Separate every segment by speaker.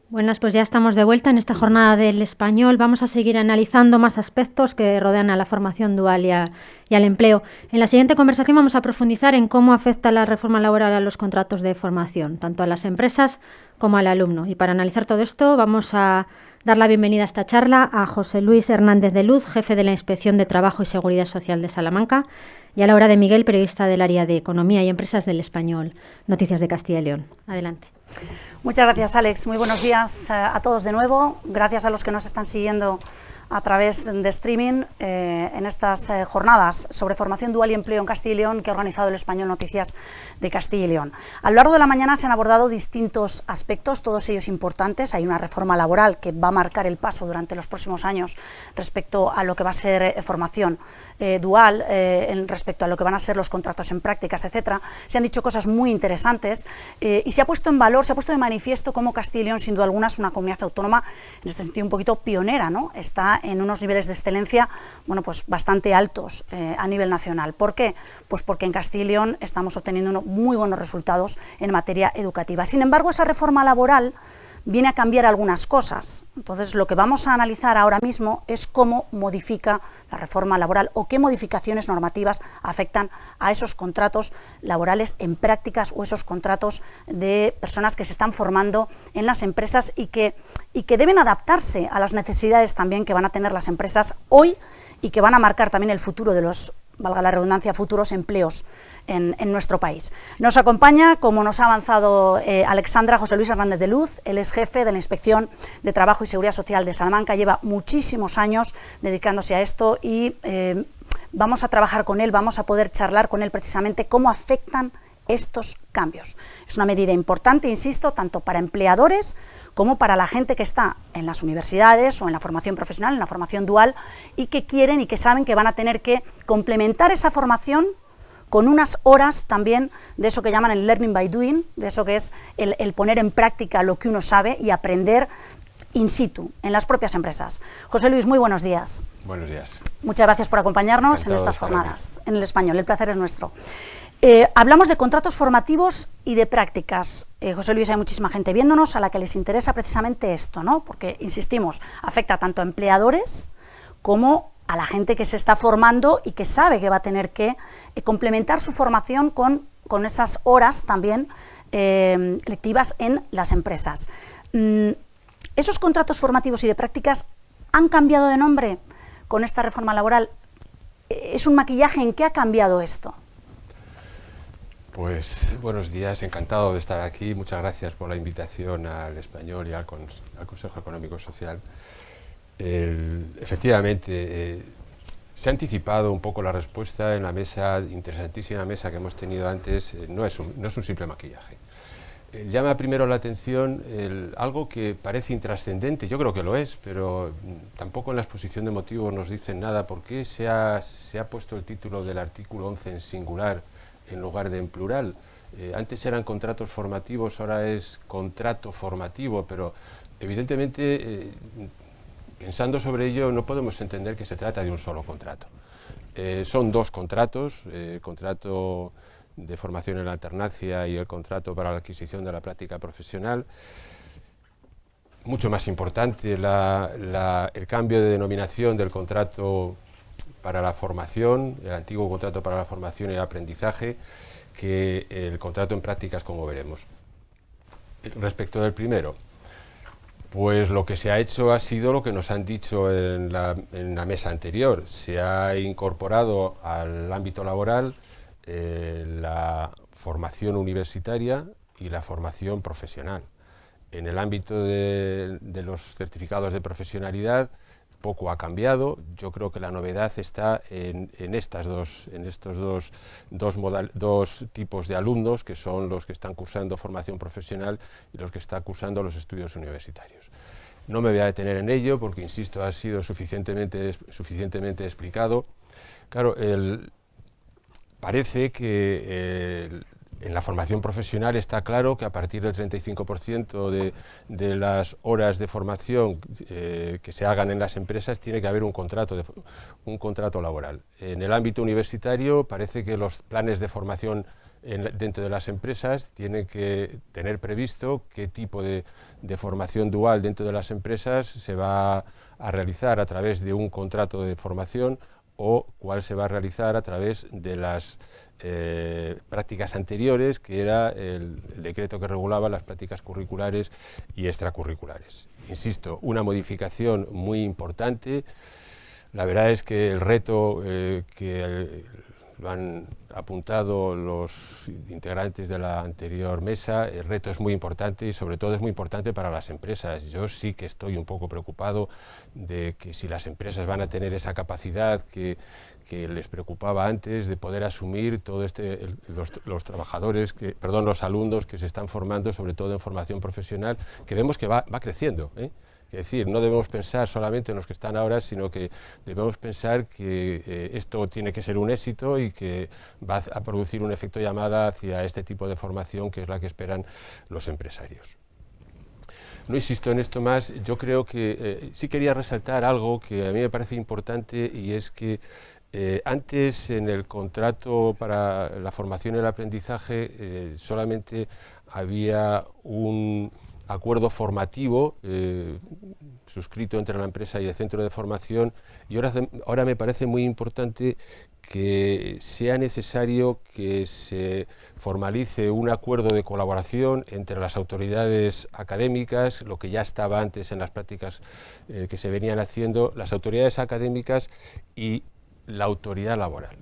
Speaker 1: Buenas, pues ya estamos de vuelta en esta jornada del español. Vamos a seguir analizando más aspectos que rodean a la formación dual y al empleo. En la siguiente conversación vamos a profundizar en cómo afecta la reforma laboral a los contratos de formación, tanto a las empresas como al alumno. Y para analizar todo esto vamos a dar la bienvenida a esta charla a José Luis Hernández de Luz, jefe de la Inspección de Trabajo y Seguridad Social de Salamanca, y a Laura de Miguel, periodista del área de Economía y Empresas del Español, Noticias de Castilla y León. Adelante.
Speaker 2: Muchas gracias, Alex. Muy buenos días a todos de nuevo. Gracias a los que nos están siguiendo a través de streaming en estas jornadas sobre formación dual y empleo en Castilla y León que ha organizado el Español Noticias de Castilla y León. A lo largo de la mañana se han abordado distintos aspectos, todos ellos importantes. Hay una reforma laboral que va a marcar el paso durante los próximos años respecto a lo que va a ser formación dual, respecto a lo que van a ser los contratos en prácticas, etcétera. Se han dicho cosas muy interesantes y se ha puesto en valor, se ha puesto de manifiesto cómo Castilla y León, sin duda alguna, es una comunidad autónoma, en este sentido un poquito pionera, ¿no? Está en unos niveles de excelencia, bueno, pues bastante altos a nivel nacional. ¿Por qué? Pues porque en Castilla y León estamos obteniendo muy buenos resultados en materia educativa. Sin embargo, esa reforma laboral viene a cambiar algunas cosas. Entonces, lo que vamos a analizar ahora mismo es cómo modifica la reforma laboral o qué modificaciones normativas afectan a esos contratos laborales en prácticas o esos contratos de personas que se están formando en las empresas y que deben adaptarse a las necesidades también que van a tener las empresas hoy y que van a marcar también el futuro de los, valga la redundancia, futuros empleos en nuestro país. Nos acompaña, como nos ha avanzado Alexandra, José Luis Hernández de Luz. Él es jefe de la Inspección de Trabajo y Seguridad Social de Salamanca, lleva muchísimos años dedicándose a esto y vamos a trabajar con él, vamos a poder charlar con él precisamente cómo afectan estos cambios. Es una medida importante, insisto, tanto para empleadores como para la gente que está en las universidades o en la formación profesional, en la formación dual, y que quieren y que saben que van a tener que complementar esa formación con unas horas también de eso que llaman el learning by doing, de eso que es el poner en práctica lo que uno sabe y aprender in situ, en las propias empresas. José Luis, muy buenos días.
Speaker 3: Buenos días.
Speaker 2: Muchas gracias por acompañarnos en estas jornadas, en el español. El placer es nuestro. Hablamos de contratos formativos y de prácticas. José Luis, hay muchísima gente viéndonos a la que les interesa precisamente esto, ¿no? Porque, insistimos, afecta tanto a empleadores como a la gente que se está formando y que sabe que va a tener que complementar su formación con esas horas también lectivas en las empresas. ¿Esos contratos formativos y de prácticas han cambiado de nombre con esta reforma laboral? ¿Es un maquillaje? ¿En qué ha cambiado esto?
Speaker 3: Pues buenos días, encantado de estar aquí. Muchas gracias por la invitación al Español y al Consejo Económico y Social. Efectivamente, se ha anticipado un poco la respuesta en la mesa, interesantísima mesa que hemos tenido antes. No es un simple maquillaje. Llama primero la atención algo que parece intrascendente, yo creo que lo es, pero tampoco en la exposición de motivos nos dicen nada. ¿Por qué se ha puesto el título del artículo 11 en singular en lugar de en plural? Antes eran contratos formativos, ahora es contrato formativo, pero evidentemente pensando sobre ello no podemos entender que se trata de un solo contrato. Son dos contratos, contrato de formación en la alternancia y el contrato para la adquisición de la práctica profesional. Mucho más importante el cambio de denominación del contrato para la formación, el antiguo contrato para la formación y el aprendizaje, que el contrato en prácticas, como veremos. Respecto del primero, pues lo que se ha hecho ha sido lo que nos han dicho en la mesa anterior. Se ha incorporado al ámbito laboral la formación universitaria y la formación profesional. En el ámbito de los certificados de profesionalidad poco ha cambiado. Yo creo que la novedad está en estos dos tipos de alumnos, que son los que están cursando formación profesional y los que están cursando los estudios universitarios. No me voy a detener en ello porque, insisto, ha sido suficientemente explicado. Claro, parece que en la formación profesional está claro que a partir del 35% de las horas de formación que se hagan en las empresas tiene que haber un contrato laboral. En el ámbito universitario parece que los planes de formación dentro de las empresas tienen que tener previsto qué tipo de formación dual dentro de las empresas se va a realizar a través de un contrato de formación o cuál se va a realizar a través de las prácticas anteriores, que era el decreto que regulaba las prácticas curriculares y extracurriculares. Insisto, una modificación muy importante. La verdad es que el reto que lo han apuntado los integrantes de la anterior mesa, el reto es muy importante y sobre todo es muy importante para las empresas. Yo sí que estoy un poco preocupado de que si las empresas van a tener esa capacidad que les preocupaba antes de poder asumir todo los trabajadores, los alumnos que se están formando, sobre todo en formación profesional, que vemos que va creciendo, ¿eh? Es decir, no debemos pensar solamente en los que están ahora, sino que debemos pensar que esto tiene que ser un éxito y que va a producir un efecto llamada hacia este tipo de formación que es la que esperan los empresarios. No insisto en esto más, yo creo que sí quería resaltar algo que a mí me parece importante y es que antes en el contrato para la formación y el aprendizaje solamente había un acuerdo formativo suscrito entre la empresa y el centro de formación y ahora me parece muy importante que sea necesario que se formalice un acuerdo de colaboración entre las autoridades académicas, lo que ya estaba antes en las prácticas que se venían haciendo, las autoridades académicas y la autoridad laboral.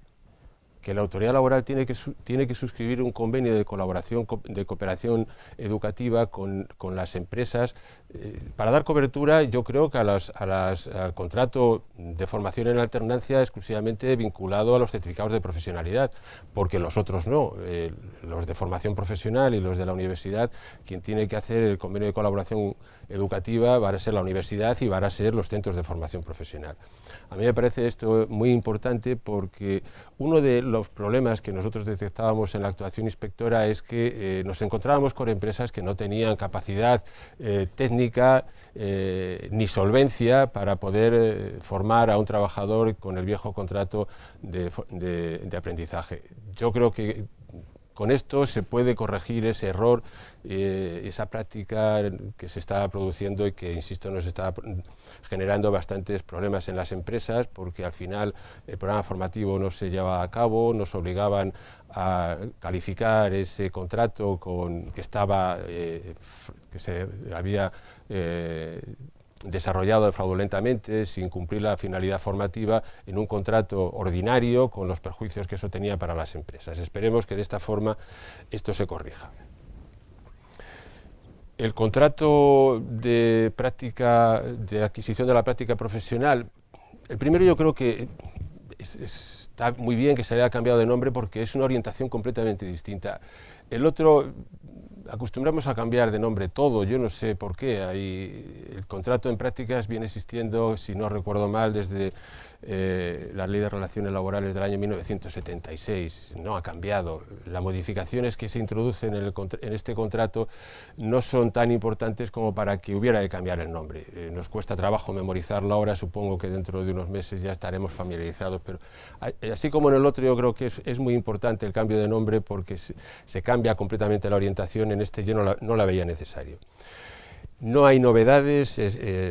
Speaker 3: Que la autoridad laboral tiene que suscribir un convenio de colaboración, de cooperación educativa con las empresas para dar cobertura, yo creo que al contrato de formación en alternancia exclusivamente vinculado a los certificados de profesionalidad, porque los otros no, los de formación profesional y los de la universidad, quien tiene que hacer el convenio de colaboración educativa va a ser la universidad y van a ser los centros de formación profesional. A mí me parece esto muy importante porque uno de los problemas que nosotros detectábamos en la actuación inspectora es que nos encontrábamos con empresas que no tenían capacidad técnica ni solvencia para poder formar a un trabajador con el viejo contrato de aprendizaje. Yo creo que con esto se puede corregir ese error, esa práctica que se está produciendo y que, insisto, nos está generando bastantes problemas en las empresas porque al final el programa formativo no se lleva a cabo, nos obligaban a calificar ese contrato que se había desarrollado fraudulentamente, sin cumplir la finalidad formativa, en un contrato ordinario, con los perjuicios que eso tenía para las empresas. Esperemos que de esta forma esto se corrija. El contrato de práctica, de adquisición de la práctica profesional, el primero yo creo que está muy bien que se haya cambiado de nombre porque es una orientación completamente distinta. El otro, acostumbramos a cambiar de nombre todo, yo no sé por qué. El contrato en prácticas viene existiendo, si no recuerdo mal, desde la Ley de Relaciones Laborales del año 1976, no ha cambiado. Las modificaciones que se introducen en este contrato no son tan importantes como para que hubiera que cambiar el nombre. Nos cuesta trabajo memorizarlo ahora, supongo que dentro de unos meses ya estaremos familiarizados, pero así como en el otro yo creo que es muy importante el cambio de nombre porque se cambia completamente la orientación, en este yo no la veía necesario. No hay novedades,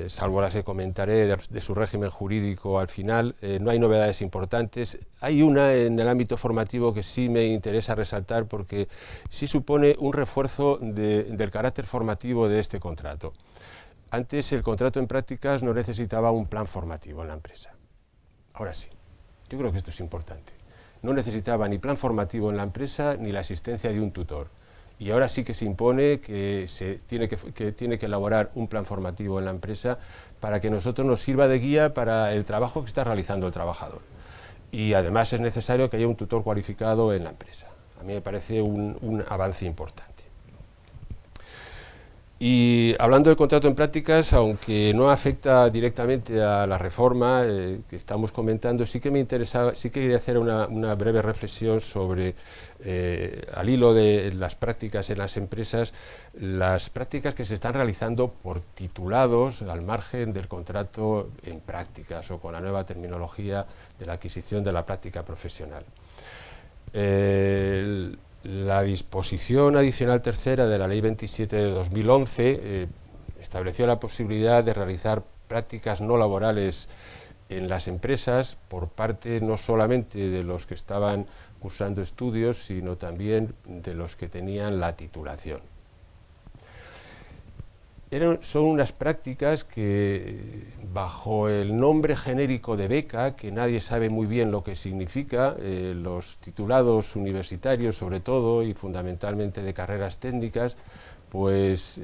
Speaker 3: salvo las que comentaré de su régimen jurídico al final, no hay novedades importantes. Hay una en el ámbito formativo que sí me interesa resaltar porque sí supone un refuerzo del carácter formativo de este contrato. Antes el contrato en prácticas no necesitaba un plan formativo en la empresa. Ahora sí, yo creo que esto es importante. No necesitaba ni plan formativo en la empresa ni la asistencia de un tutor. Y ahora sí que se impone que tiene que elaborar un plan formativo en la empresa para que nosotros nos sirva de guía para el trabajo que está realizando el trabajador. Y además es necesario que haya un tutor cualificado en la empresa. A mí me parece un avance importante. Y hablando del contrato en prácticas, aunque no afecta directamente a la reforma que estamos comentando, sí que me interesaba, sí que quería hacer una breve reflexión sobre, al hilo de las prácticas en las empresas, las prácticas que se están realizando por titulados al margen del contrato en prácticas o con la nueva terminología de la adquisición de la práctica profesional. La disposición adicional tercera de la Ley 27 de 2011 estableció la posibilidad de realizar prácticas no laborales en las empresas por parte no solamente de los que estaban cursando estudios, sino también de los que tenían la titulación. Son unas prácticas que, bajo el nombre genérico de beca, que nadie sabe muy bien lo que significa, los titulados universitarios sobre todo y fundamentalmente de carreras técnicas, pues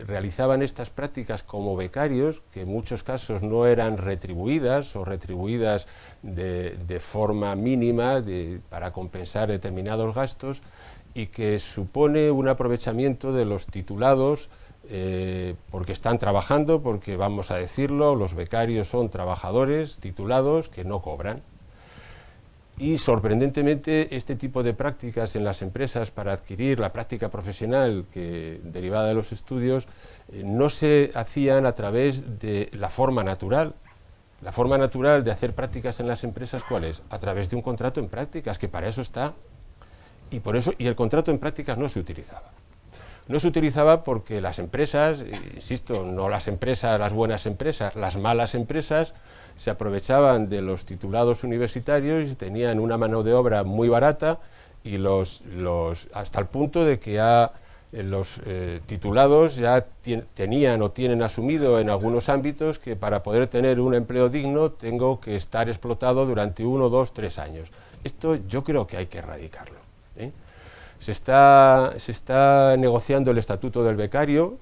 Speaker 3: realizaban estas prácticas como becarios, que en muchos casos no eran retribuidas o retribuidas de forma mínima para compensar determinados gastos, y que supone un aprovechamiento de los titulados porque están trabajando, porque vamos a decirlo, los becarios son trabajadores titulados que no cobran. Y sorprendentemente este tipo de prácticas en las empresas para adquirir la práctica profesional derivada de los estudios no se hacían a través de la forma natural. La forma natural de hacer prácticas en las empresas, ¿cuál es? A través de un contrato en prácticas, que para eso está, y el contrato en prácticas no se utilizaba. No se utilizaba porque las empresas, insisto, no las empresas, las buenas empresas, las malas empresas, se aprovechaban de los titulados universitarios y tenían una mano de obra muy barata, y hasta el punto de que los titulados ya tenían o tienen asumido en algunos ámbitos que para poder tener un empleo digno tengo que estar explotado durante 1, 2, 3 años. Esto yo creo que hay que erradicarlo, ¿eh? Se está negociando el estatuto del becario.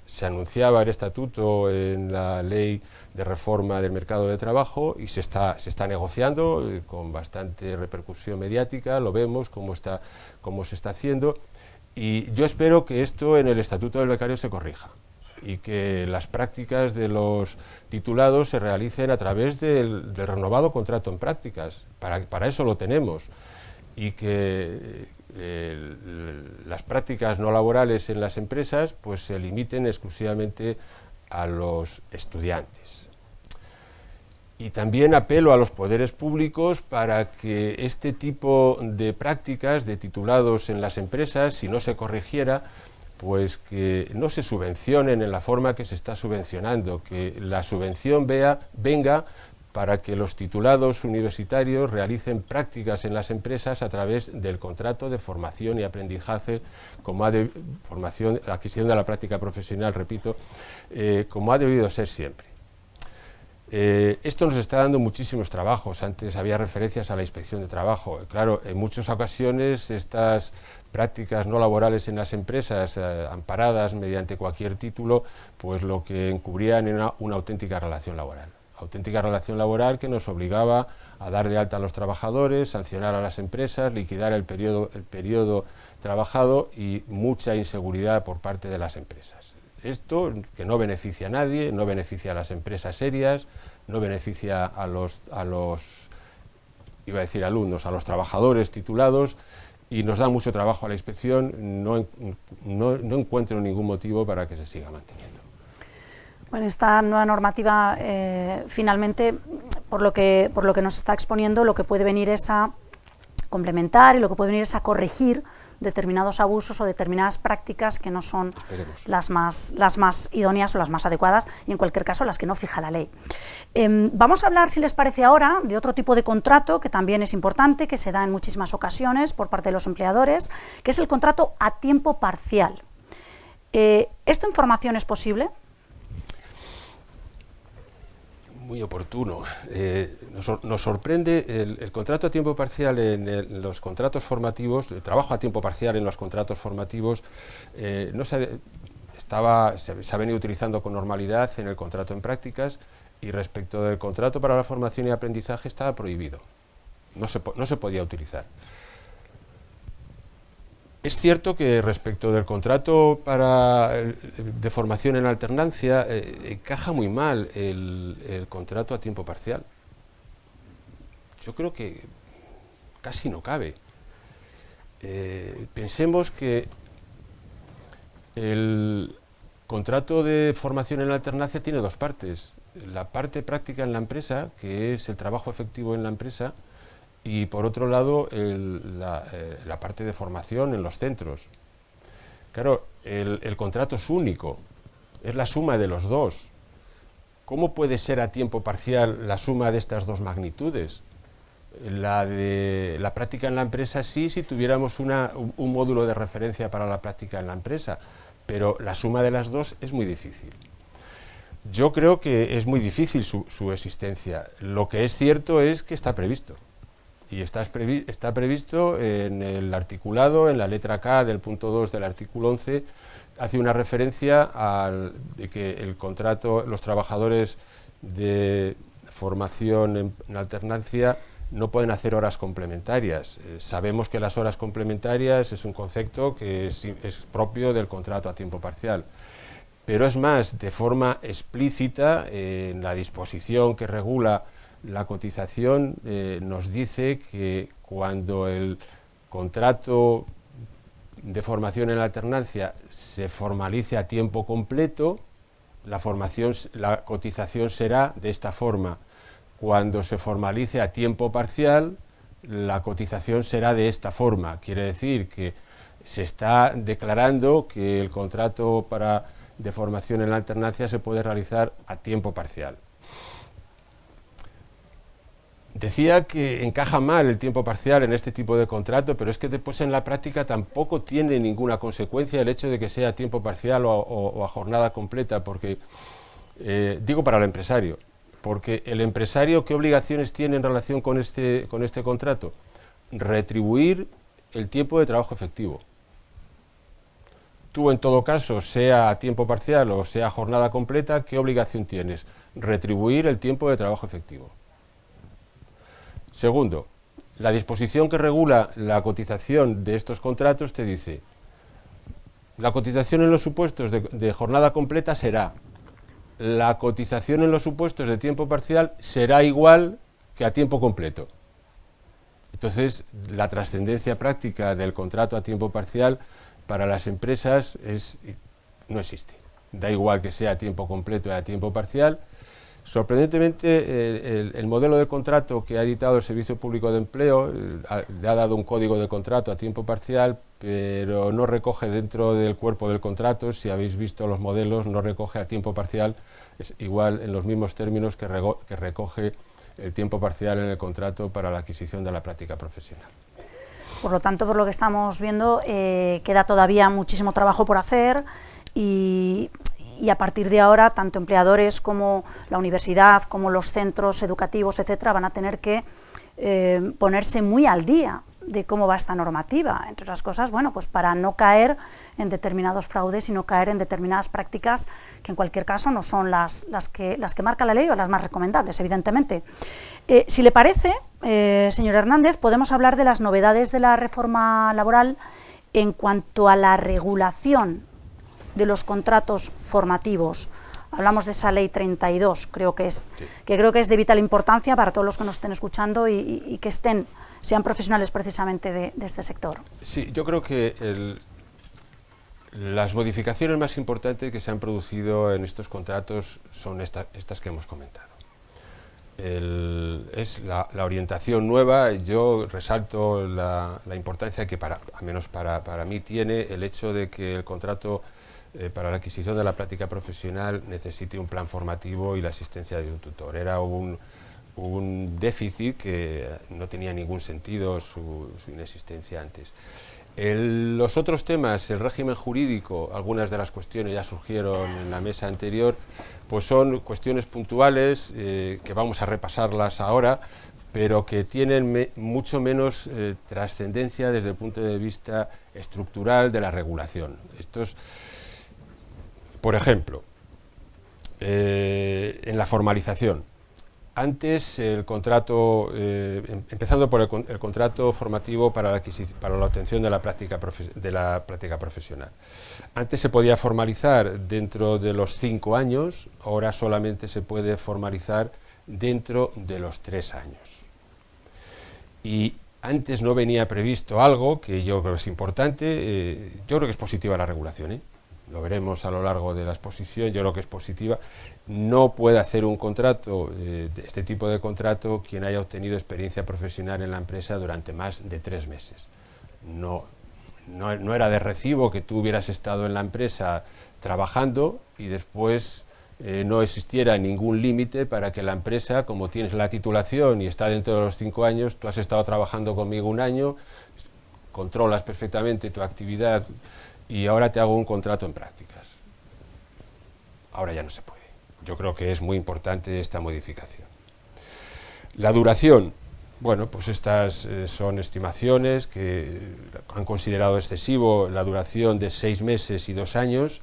Speaker 3: Se anunciaba el estatuto en la ley de reforma del mercado de trabajo y se está negociando con bastante repercusión mediática. Lo vemos cómo se está haciendo, y yo espero que esto en el estatuto del becario se corrija y que las prácticas de los titulados se realicen a través del renovado contrato en prácticas. Para eso lo tenemos. Y que las prácticas no laborales en las empresas pues se limiten exclusivamente a los estudiantes. Y también apelo a los poderes públicos para que este tipo de prácticas de titulados en las empresas, si no se corrigiera, pues que no se subvencionen en la forma que se está subvencionando, que la subvención venga para que los titulados universitarios realicen prácticas en las empresas a través del contrato de formación y aprendizaje, adquisición de la práctica profesional, repito, como ha debido ser siempre. Esto nos está dando muchísimos trabajos. Antes había referencias a la inspección de trabajo. Claro, en muchas ocasiones estas prácticas no laborales en las empresas, amparadas mediante cualquier título, pues lo que encubrían era una auténtica relación laboral. Auténtica relación laboral que nos obligaba a dar de alta a los trabajadores, sancionar a las empresas, liquidar el periodo trabajado, y mucha inseguridad por parte de las empresas. Esto que no beneficia a nadie, no beneficia a las empresas serias, no beneficia a los iba a decir alumnos, a los trabajadores titulados, y nos da mucho trabajo a la inspección. No encuentro ningún motivo para que se siga manteniendo.
Speaker 2: Bueno, esta nueva normativa, finalmente, por lo que nos está exponiendo, lo que puede venir es a complementar y lo que puede venir es a corregir determinados abusos o determinadas prácticas que no son las más idóneas o las más adecuadas, y en cualquier caso las que no fija la ley. Vamos a hablar, si les parece ahora, de otro tipo de contrato que también es importante, que se da en muchísimas ocasiones por parte de los empleadores, que es el contrato a tiempo parcial. ¿Esto en formación es posible?
Speaker 3: Muy oportuno. Nos sorprende el contrato a tiempo parcial en los contratos formativos, el trabajo a tiempo parcial en los contratos formativos. Se ha venido utilizando con normalidad en el contrato en prácticas, y respecto del contrato para la formación y aprendizaje estaba prohibido. No se podía utilizar. Es cierto que respecto del contrato de formación en alternancia, encaja muy mal el contrato a tiempo parcial. Yo creo que casi no cabe. Pensemos que el contrato de formación en alternancia tiene dos partes. La parte práctica en la empresa, que es el trabajo efectivo en la empresa, y por otro lado la parte de formación en los centros. Claro, el contrato es único, es la suma de los dos. ¿Cómo puede ser a tiempo parcial la suma de estas dos magnitudes? La de la práctica en la empresa sí, si tuviéramos un módulo de referencia para la práctica en la empresa, pero la suma de las dos es muy difícil. Yo creo que es muy difícil su existencia. Lo que es cierto es que está previsto. Y está previsto en el articulado, en la letra K del punto 2 del artículo 11, hace una referencia de que el contrato, los trabajadores de formación en alternancia no pueden hacer horas complementarias. Sabemos que las horas complementarias es un concepto que es propio del contrato a tiempo parcial. Pero es más, de forma explícita, en la disposición que regula la cotización, nos dice que cuando el contrato de formación en alternancia se formalice a tiempo completo, la cotización será de esta forma. Cuando se formalice a tiempo parcial, la cotización será de esta forma. Quiere decir que se está declarando que el contrato de formación en la alternancia se puede realizar a tiempo parcial. Decía que encaja mal el tiempo parcial en este tipo de contrato, pero es que después en la práctica tampoco tiene ninguna consecuencia el hecho de que sea a tiempo parcial o a jornada completa, porque, digo para el empresario, porque el empresario, ¿qué obligaciones tiene en relación con este contrato? Retribuir el tiempo de trabajo efectivo. Tú, en todo caso, sea a tiempo parcial o sea a jornada completa, ¿qué obligación tienes? Retribuir el tiempo de trabajo efectivo. Segundo, la disposición que regula la cotización de estos contratos te dice: la cotización en los supuestos de jornada completa será, la cotización en los supuestos de tiempo parcial será igual que a tiempo completo. Entonces, la trascendencia práctica del contrato a tiempo parcial para las empresas no existe. Da igual que sea a tiempo completo o a tiempo parcial. Sorprendentemente, el modelo de contrato que ha editado el Servicio Público de Empleo le ha dado un código de contrato a tiempo parcial, pero no recoge dentro del cuerpo del contrato, si habéis visto los modelos, no recoge a tiempo parcial, es igual en los mismos términos que recoge el tiempo parcial en el contrato para la adquisición de la práctica profesional.
Speaker 2: Por lo tanto, por lo que estamos viendo, queda todavía muchísimo trabajo por hacer y a partir de ahora, tanto empleadores como la universidad, como los centros educativos, etcétera, van a tener que ponerse muy al día de cómo va esta normativa, entre otras cosas, bueno, pues para no caer en determinados fraudes y no caer en determinadas prácticas que en cualquier caso no son las que marca la ley o las más recomendables, evidentemente. Si le parece, señor Hernández, podemos hablar de las novedades de la reforma laboral en cuanto a la regulación de los contratos formativos. Hablamos de esa ley 32, creo que es de vital importancia para todos los que nos estén escuchando y que sean profesionales precisamente de este sector.
Speaker 3: Sí, yo creo que las modificaciones más importantes que se han producido en estos contratos son estas que hemos comentado. Es la orientación nueva. Yo resalto la importancia que al menos para mí tiene el hecho de que el contrato para la adquisición de la práctica profesional necesite un plan formativo y la asistencia de un tutor. Era un déficit que no tenía ningún sentido su inexistencia antes. Los otros temas, el régimen jurídico, algunas de las cuestiones ya surgieron en la mesa anterior, pues son cuestiones puntuales que vamos a repasarlas ahora, pero que tienen mucho menos trascendencia desde el punto de vista estructural de la regulación. Por ejemplo, en la formalización. Antes el contrato, empezando por el contrato formativo para la obtención de la práctica profesional. Antes se podía formalizar dentro de los 5 años, ahora solamente se puede formalizar dentro de los 3 años. Y antes no venía previsto algo que yo creo que es importante, yo creo que es positiva la regulación, lo veremos a lo largo de la exposición, yo creo que es positiva. No puede hacer un contrato, este tipo de contrato, quien haya obtenido experiencia profesional en la empresa durante más de 3 meses. No era de recibo que tú hubieras estado en la empresa trabajando y después no existiera ningún límite para que la empresa, como tienes la titulación y está dentro de los 5 años, tú has estado trabajando conmigo 1 año, controlas perfectamente tu actividad y ahora te hago un contrato en prácticas. Ahora ya no se puede. Yo creo que es muy importante esta modificación. La duración. Bueno, pues estas son estimaciones que han considerado excesivo la duración de 6 meses y 2 años,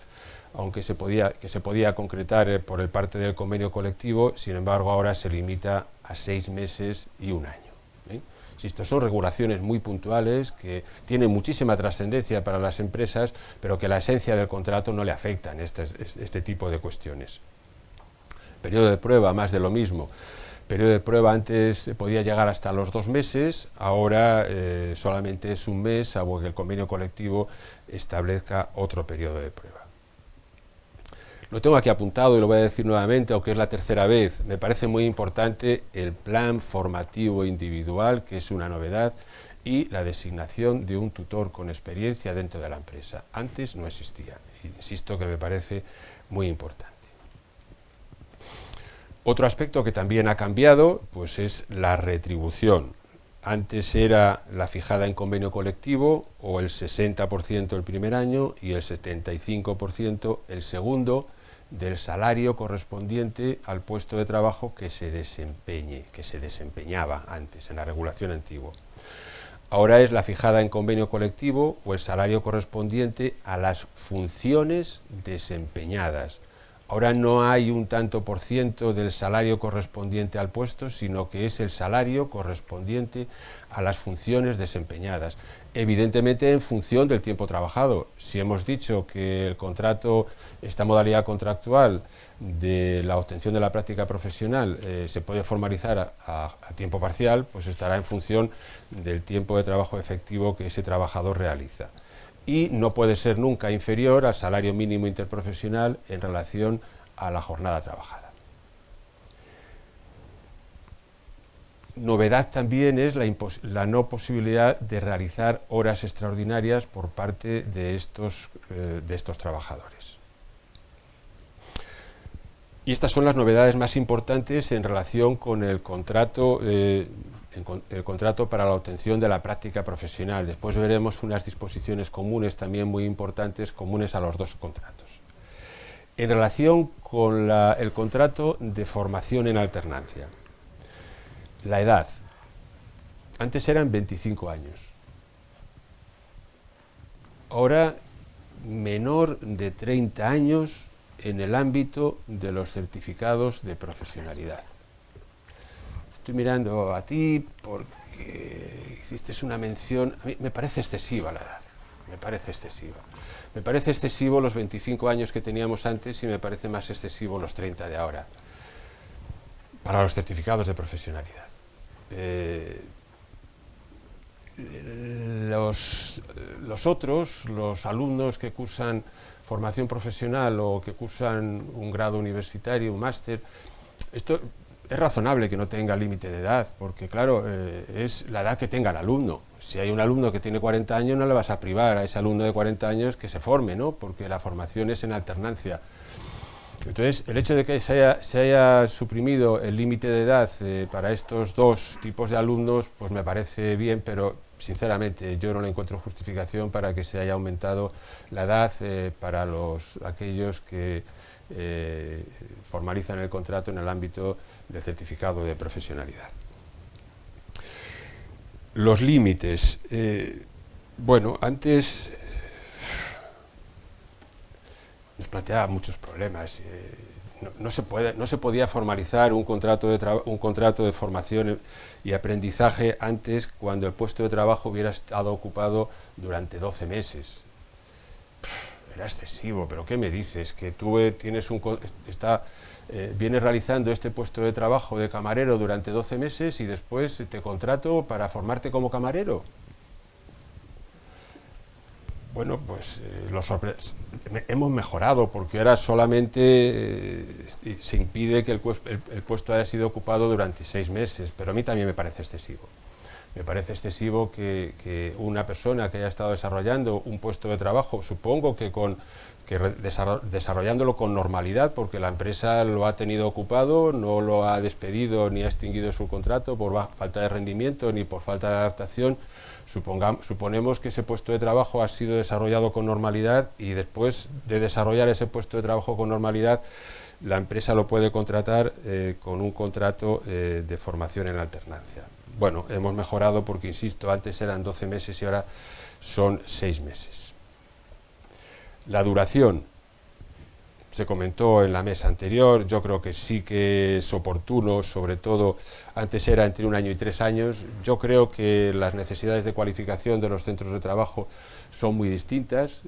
Speaker 3: aunque se podía concretar por el parte del convenio colectivo. Sin embargo, ahora se limita a 6 meses y 1 año. Insisto, son regulaciones muy puntuales que tienen muchísima trascendencia para las empresas, pero que la esencia del contrato no le afectan este tipo de cuestiones. Periodo de prueba, más de lo mismo. Periodo de prueba antes podía llegar hasta los 2 meses, ahora solamente es 1 mes, salvo que el convenio colectivo establezca otro periodo de prueba. Lo tengo aquí apuntado y lo voy a decir nuevamente, aunque es la tercera vez. Me parece muy importante el plan formativo individual, que es una novedad, y la designación de un tutor con experiencia dentro de la empresa. Antes no existía. Insisto que me parece muy importante. Otro aspecto que también ha cambiado, pues es la retribución. Antes era la fijada en convenio colectivo, o el 60% el primer año y el 75% el segundo, del salario correspondiente al puesto de trabajo que se desempeñaba antes en la regulación antigua. Ahora es la fijada en convenio colectivo o el salario correspondiente a las funciones desempeñadas. Ahora no hay un tanto por ciento del salario correspondiente al puesto, sino que es el salario correspondiente a las funciones desempeñadas. Evidentemente en función del tiempo trabajado. Si hemos dicho que el contrato, esta modalidad contractual de la obtención de la práctica profesional se puede formalizar a tiempo parcial, pues estará en función del tiempo de trabajo efectivo que ese trabajador realiza. Y no puede ser nunca inferior al salario mínimo interprofesional en relación a la jornada trabajada. Novedad también es la no posibilidad de realizar horas extraordinarias por parte de estos trabajadores. Y estas son las novedades más importantes en relación con el contrato para la obtención de la práctica profesional. Después veremos unas disposiciones comunes también muy importantes, comunes a los 2 contratos. En relación con el contrato de formación en alternancia. La edad. Antes eran 25 años. Ahora menor de 30 años en el ámbito de los certificados de profesionalidad. Estoy mirando a ti porque hiciste una mención. A mí me parece excesiva la edad, me parece excesiva. Me parece excesivo los 25 años que teníamos antes y me parece más excesivo los 30 de ahora, para los certificados de profesionalidad. Los alumnos que cursan formación profesional o que cursan un grado universitario, un máster, esto es razonable que no tenga límite de edad, porque claro, es la edad que tenga el alumno. Si hay un alumno que tiene 40 años, no le vas a privar a ese alumno de 40 años que se forme, ¿no? Porque la formación es en alternancia. Entonces, el hecho de que se haya suprimido el límite de edad para estos 2 tipos de alumnos, pues me parece bien, pero sinceramente yo no le encuentro justificación para que se haya aumentado la edad para aquellos que formalizan el contrato en el ámbito del certificado de profesionalidad. Los límites. Bueno, antes nos planteaba muchos problemas. No se podía formalizar un contrato de formación y aprendizaje antes, cuando el puesto de trabajo hubiera estado ocupado durante 12 meses. Era excesivo, pero ¿qué me dices? Que tú vienes realizando este puesto de trabajo de camarero durante 12 meses y después te contrato para formarte como camarero. Bueno, pues hemos mejorado, porque ahora solamente se impide que el puesto haya sido ocupado durante 6 meses, pero a mí también me parece excesivo. Me parece excesivo que una persona que haya estado desarrollando un puesto de trabajo, supongo que desarrollándolo con normalidad, porque la empresa lo ha tenido ocupado, no lo ha despedido ni ha extinguido su contrato por falta de rendimiento ni por falta de adaptación. Suponemos que ese puesto de trabajo ha sido desarrollado con normalidad, y después de desarrollar ese puesto de trabajo con normalidad, la empresa lo puede contratar con un contrato de formación en alternancia. Bueno, hemos mejorado porque, insisto, antes eran 12 meses y ahora son 6 meses. La duración, se comentó en la mesa anterior, yo creo que sí que es oportuno, sobre todo antes era entre 1 año y 3 años. Yo creo que las necesidades de cualificación de los centros de trabajo son muy distintas,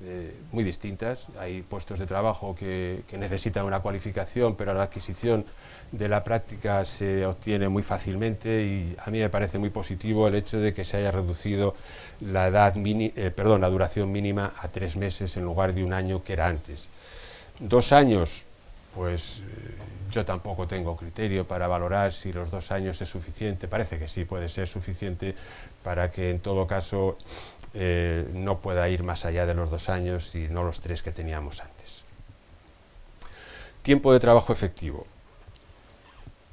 Speaker 3: Hay puestos de trabajo que necesitan una cualificación, pero la adquisición de la práctica se obtiene muy fácilmente, y a mí me parece muy positivo el hecho de que se haya reducido la duración mínima a 3 meses en lugar de 1 año, que era antes. 2 años, pues yo tampoco tengo criterio para valorar si los 2 años es suficiente. Parece que sí puede ser suficiente para que, en todo caso, no pueda ir más allá de los 2 años y no los 3 que teníamos antes. Tiempo de trabajo efectivo.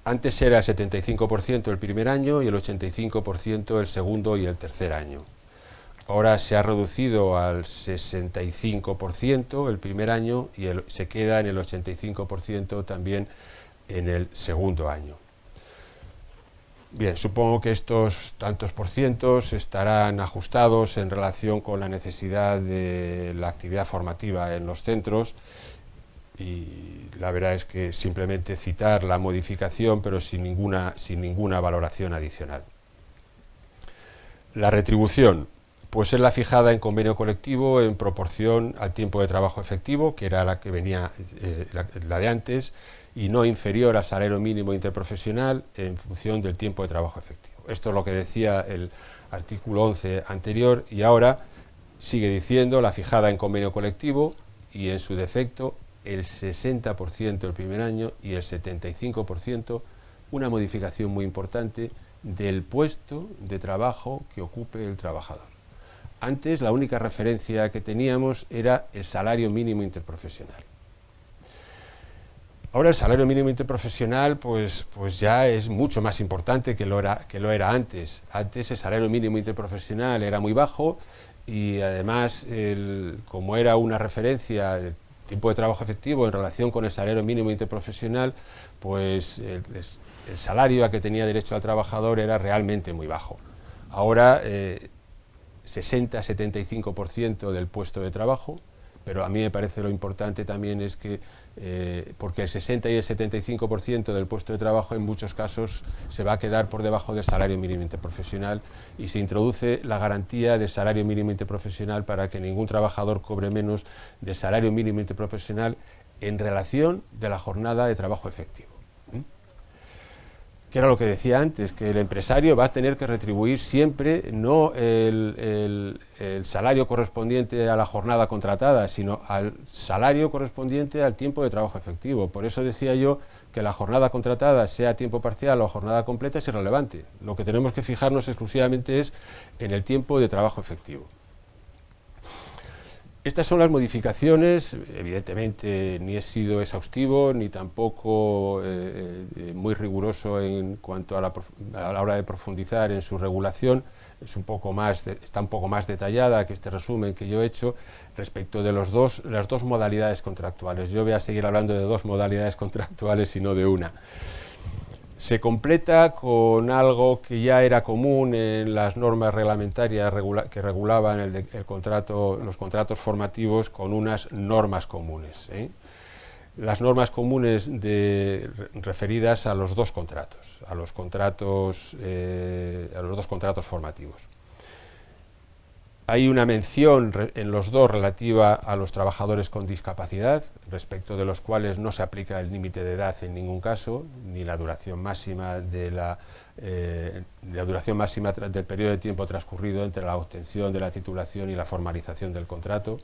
Speaker 3: Antes era el 75% el primer año y el 85% el segundo y el tercer año. Ahora se ha reducido al 65% el primer año y se queda en el 85% también en el segundo año. Bien, supongo que estos tantos por cientos estarán ajustados en relación con la necesidad de la actividad formativa en los centros, y la verdad es que simplemente citar la modificación, pero sin ninguna valoración adicional. La retribución, pues es la fijada en convenio colectivo en proporción al tiempo de trabajo efectivo, que era la que venía, la de antes, y no inferior al salario mínimo interprofesional en función del tiempo de trabajo efectivo. Esto es lo que decía el artículo 11 anterior, y ahora sigue diciendo la fijada en convenio colectivo, y en su defecto el 60% el primer año y el 75%, una modificación muy importante, del puesto de trabajo que ocupe el trabajador. Antes la única referencia que teníamos era el salario mínimo interprofesional. Ahora el salario mínimo interprofesional pues ya es mucho más importante que lo era antes. Antes el salario mínimo interprofesional era muy bajo, y además como era una referencia de tiempo de trabajo efectivo en relación con el salario mínimo interprofesional, pues el salario a que tenía derecho el trabajador era realmente muy bajo. Ahora 60-75% del puesto de trabajo, pero a mí me parece lo importante también es que, porque el 60 y el 75% del puesto de trabajo en muchos casos se va a quedar por debajo del salario mínimo interprofesional, y se introduce la garantía del salario mínimo interprofesional para que ningún trabajador cobre menos del salario mínimo interprofesional en relación de la jornada de trabajo efectivo. Que era lo que decía antes, que el empresario va a tener que retribuir siempre no el salario correspondiente a la jornada contratada, sino al salario correspondiente al tiempo de trabajo efectivo. Por eso decía yo que la jornada contratada, sea a tiempo parcial o jornada completa, es irrelevante. Lo que tenemos que fijarnos exclusivamente es en el tiempo de trabajo efectivo. Estas son las modificaciones. Evidentemente ni he sido exhaustivo ni tampoco muy riguroso en cuanto a la hora de profundizar en su regulación. Está un poco más detallada que este resumen que yo he hecho respecto de las dos modalidades contractuales. Yo voy a seguir hablando de 2 modalidades contractuales y no de una. Se completa con algo que ya era común en las normas reglamentarias que regulaban los contratos formativos, con unas normas comunes. Las normas comunes referidas a los 2 contratos, a los 2 contratos formativos. Hay una mención en los dos relativa a los trabajadores con discapacidad, respecto de los cuales no se aplica el límite de edad en ningún caso, ni la duración máxima del periodo de tiempo transcurrido entre la obtención de la titulación y la formalización del contrato.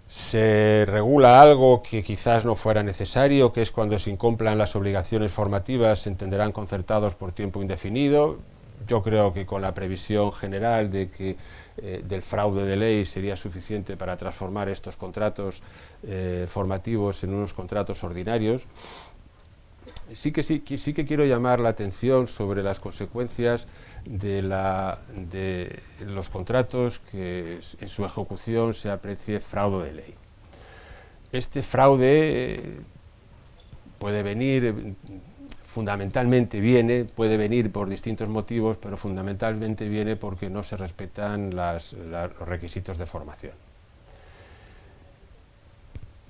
Speaker 3: Se regula algo que quizás no fuera necesario, que es cuando se incumplan las obligaciones formativas, se entenderán concertados por tiempo indefinido. Yo creo que con la previsión general de que del fraude de ley sería suficiente para transformar estos contratos formativos en unos contratos ordinarios. Sí que quiero llamar la atención sobre las consecuencias de los contratos que en su ejecución se aprecie fraude de ley. Este fraude puede venir, puede venir por distintos motivos, pero fundamentalmente viene porque no se respetan los requisitos de formación.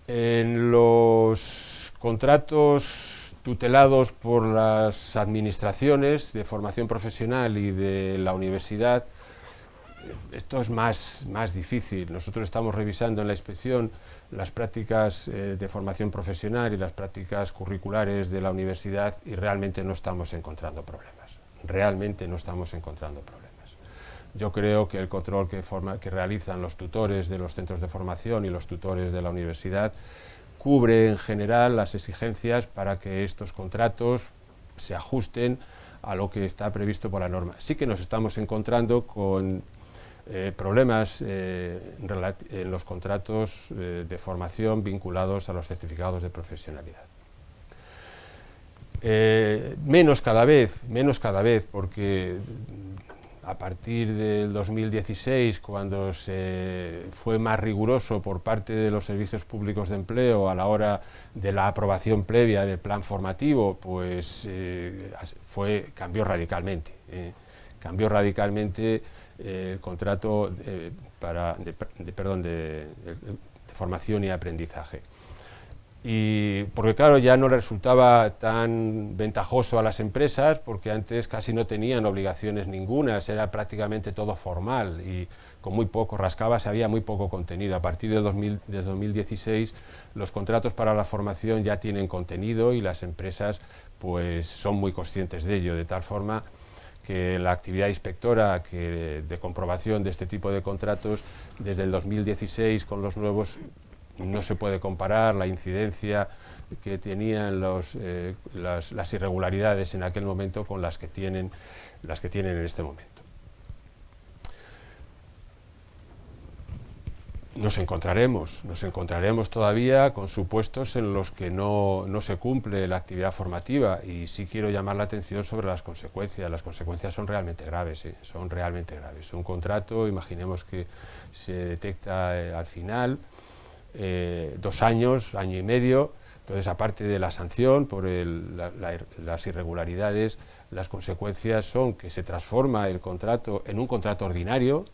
Speaker 3: En los contratos tutelados por las administraciones de formación profesional y de la universidad, esto es más difícil. Nosotros estamos revisando en la inspección las prácticas de formación profesional y las prácticas curriculares de la universidad y realmente no estamos encontrando problemas. Yo creo que el control que realizan los tutores de los centros de formación y los tutores de la universidad cubre en general las exigencias para que estos contratos se ajusten a lo que está previsto por la norma. Sí que nos estamos encontrando con problemas en los contratos de formación vinculados a los certificados de profesionalidad. Menos cada vez, porque a partir del 2016, cuando se fue más riguroso por parte de los servicios públicos de empleo a la hora de la aprobación previa del plan formativo, pues cambió radicalmente. El contrato de formación y aprendizaje. Y porque claro, ya no resultaba tan ventajoso a las empresas, porque antes casi no tenían obligaciones ningunas, era prácticamente todo formal y con muy poco, había muy poco contenido. A partir de 2016 los contratos para la formación ya tienen contenido y las empresas pues son muy conscientes de ello, de tal forma que la actividad inspectora de comprobación de este tipo de contratos desde el 2016 con los nuevos no se puede comparar la incidencia que tenían las irregularidades en aquel momento con las que tienen en este momento. Nos encontraremos todavía con supuestos en los que no se cumple la actividad formativa, y sí quiero llamar la atención sobre las consecuencias. Las consecuencias son realmente graves, Un contrato, imaginemos que se detecta al final 2 años, año y medio, entonces aparte de la sanción por las irregularidades, las consecuencias son que se transforma el contrato en un contrato ordinario,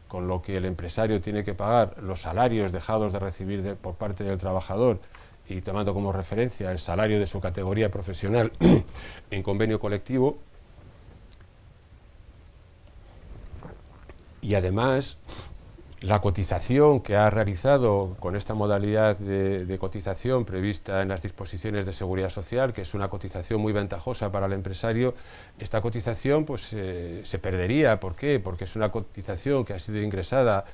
Speaker 3: con lo que el empresario tiene que pagar los salarios dejados de recibir por parte del trabajador y tomando como referencia el salario de su categoría profesional en convenio colectivo. Y además, la cotización que ha realizado con esta modalidad de cotización prevista en las disposiciones de seguridad social, que es una cotización muy ventajosa para el empresario, esta cotización pues, se perdería. ¿Por qué? Porque es una cotización que ha sido ingresada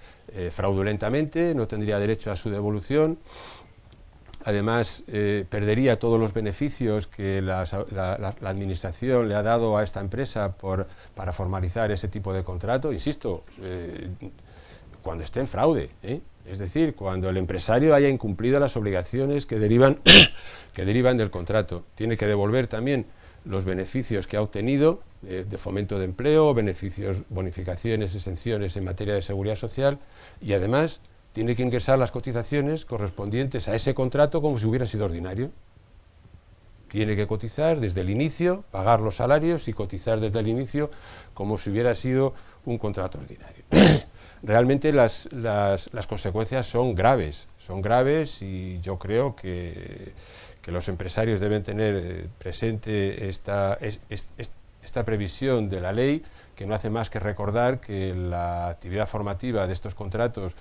Speaker 3: fraudulentamente, no tendría derecho a su devolución. Además, perdería todos los beneficios que la administración le ha dado a esta empresa para formalizar ese tipo de contrato. Insisto, cuando esté en fraude, es decir, cuando el empresario haya incumplido las obligaciones que derivan del contrato. Tiene que devolver también los beneficios que ha obtenido de fomento de empleo, beneficios, bonificaciones, exenciones en materia de seguridad social, y además tiene que ingresar las cotizaciones correspondientes a ese contrato como si hubiera sido ordinario. Tiene que cotizar desde el inicio, pagar los salarios y cotizar desde el inicio como si hubiera sido un contrato ordinario. Realmente las consecuencias son graves, y yo creo que los empresarios deben tener presente esta previsión de la ley, que no hace más que recordar que la actividad formativa de estos contratos,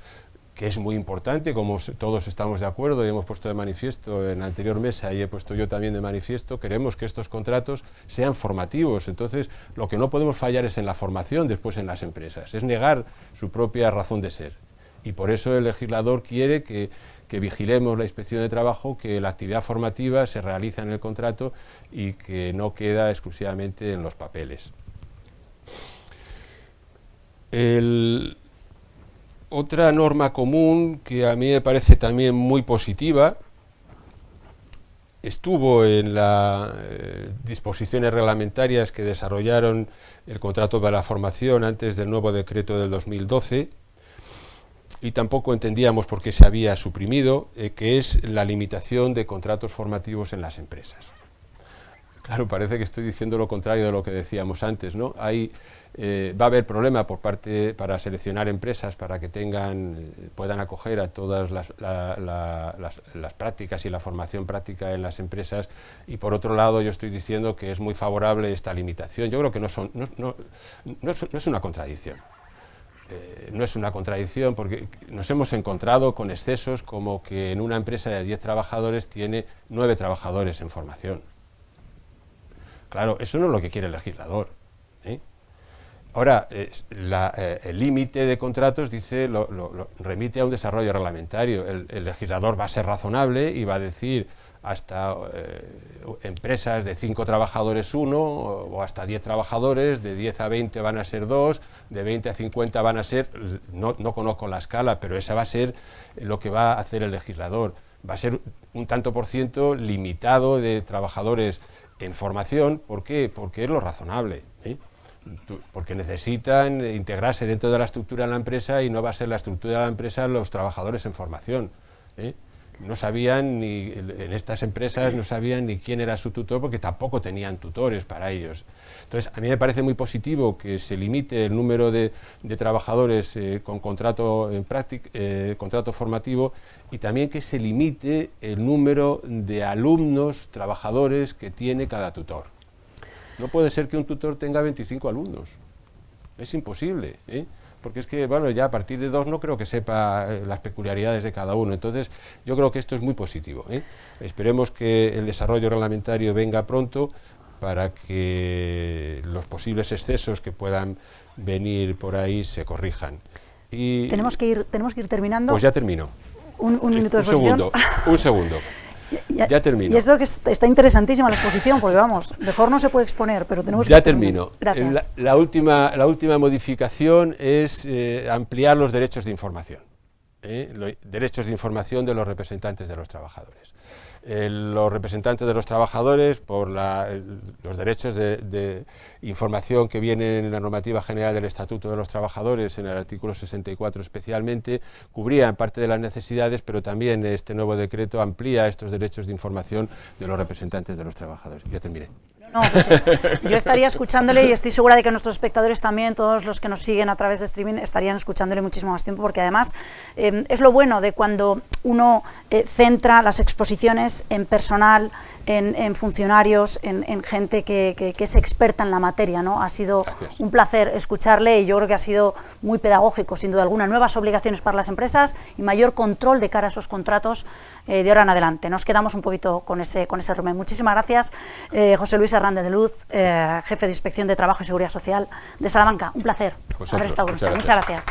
Speaker 3: que es muy importante, como todos estamos de acuerdo y hemos puesto de manifiesto en la anterior mesa y he puesto yo también de manifiesto, queremos que estos contratos sean formativos. Entonces, lo que no podemos fallar es en la formación después en las empresas, es negar su propia razón de ser. Y por eso el legislador quiere que vigilemos la inspección de trabajo, que la actividad formativa se realiza en el contrato y que no queda exclusivamente en los papeles. Otra norma común que a mí me parece también muy positiva estuvo en las disposiciones reglamentarias que desarrollaron el contrato para la formación antes del nuevo decreto del 2012, y tampoco entendíamos por qué se había suprimido, que es la limitación de contratos formativos en las empresas. Claro, parece que estoy diciendo lo contrario de lo que decíamos antes, ¿no? Va a haber problema para seleccionar empresas para que puedan acoger a todas las prácticas y la formación práctica en las empresas, y por otro lado yo estoy diciendo que es muy favorable esta limitación. Yo creo que no es una contradicción. No es una contradicción porque nos hemos encontrado con excesos como que en una empresa de 10 trabajadores tiene 9 trabajadores en formación. Claro, eso no es lo que quiere el legislador, ¿eh? Ahora, el límite de contratos remite a un desarrollo reglamentario. El legislador va a ser razonable y va a decir hasta empresas de 5 trabajadores 1, o hasta 10 trabajadores, de 10 a 20 van a ser 2, de 20 a 50 van a ser, no conozco la escala, pero esa va a ser lo que va a hacer el legislador. Va a ser un tanto por ciento limitado de trabajadores en formación. ¿Por qué? Porque es lo razonable, ¿eh? Porque necesitan integrarse dentro de la estructura de la empresa y no va a ser la estructura de la empresa los trabajadores en formación, ¿eh? No sabían en estas empresas no sabían ni quién era su tutor, porque tampoco tenían tutores para ellos. Entonces, a mí me parece muy positivo que se limite el número de trabajadores con contrato formativo, y también que se limite el número de alumnos trabajadores que tiene cada tutor. No puede ser que un tutor tenga 25 alumnos. Es imposible, ¿eh? Porque es que, bueno, ya a partir de 2 no creo que sepa las peculiaridades de cada uno. Entonces, yo creo que esto es muy positivo, ¿eh? Esperemos que el desarrollo reglamentario venga pronto para que los posibles excesos que puedan venir por ahí se corrijan.
Speaker 2: Y tenemos que ir terminando.
Speaker 3: Pues ya termino.
Speaker 2: Un minuto de exposición.
Speaker 3: Un segundo. Ya termino.
Speaker 2: Y eso que está interesantísima la exposición, porque vamos, mejor no se puede exponer, pero tenemos que...
Speaker 3: Ya termino.
Speaker 2: Gracias.
Speaker 3: La última modificación es ampliar los derechos de información. Derechos de información de los representantes de los trabajadores. Los representantes de los trabajadores, por los derechos de información que vienen en la normativa general del Estatuto de los Trabajadores, en el artículo 64 especialmente, cubrían parte de las necesidades, pero también este nuevo decreto amplía estos derechos de información de los representantes de los trabajadores. Ya terminé.
Speaker 2: No, pues yo estaría escuchándole, y estoy segura de que nuestros espectadores también, todos los que nos siguen a través de streaming, estarían escuchándole muchísimo más tiempo, porque además es lo bueno de cuando uno centra las exposiciones en personal, en funcionarios, en gente que es experta en la materia, ¿no? Ha sido un placer escucharle, y yo creo que ha sido muy pedagógico, sin duda alguna. Nuevas obligaciones para las empresas y mayor control de cara a esos contratos de ahora en adelante. Nos quedamos un poquito con ese resumen. Muchísimas gracias, José Luis Hernández de Luz, jefe de Inspección de Trabajo y Seguridad Social de Salamanca. Un placer haber estado con usted. Muchas gracias.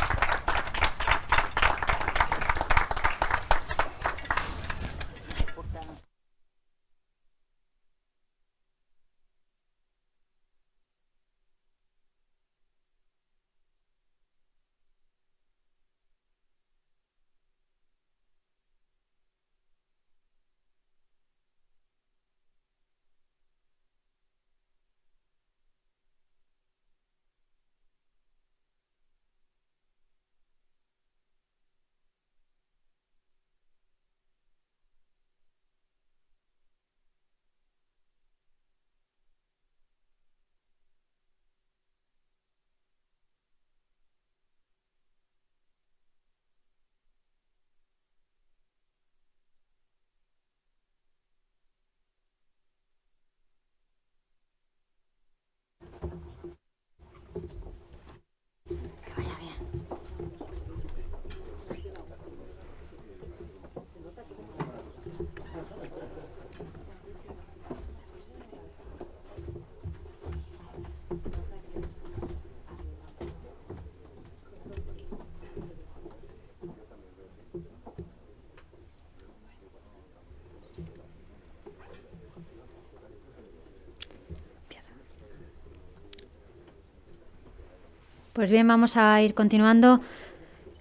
Speaker 1: Pues bien, vamos a ir continuando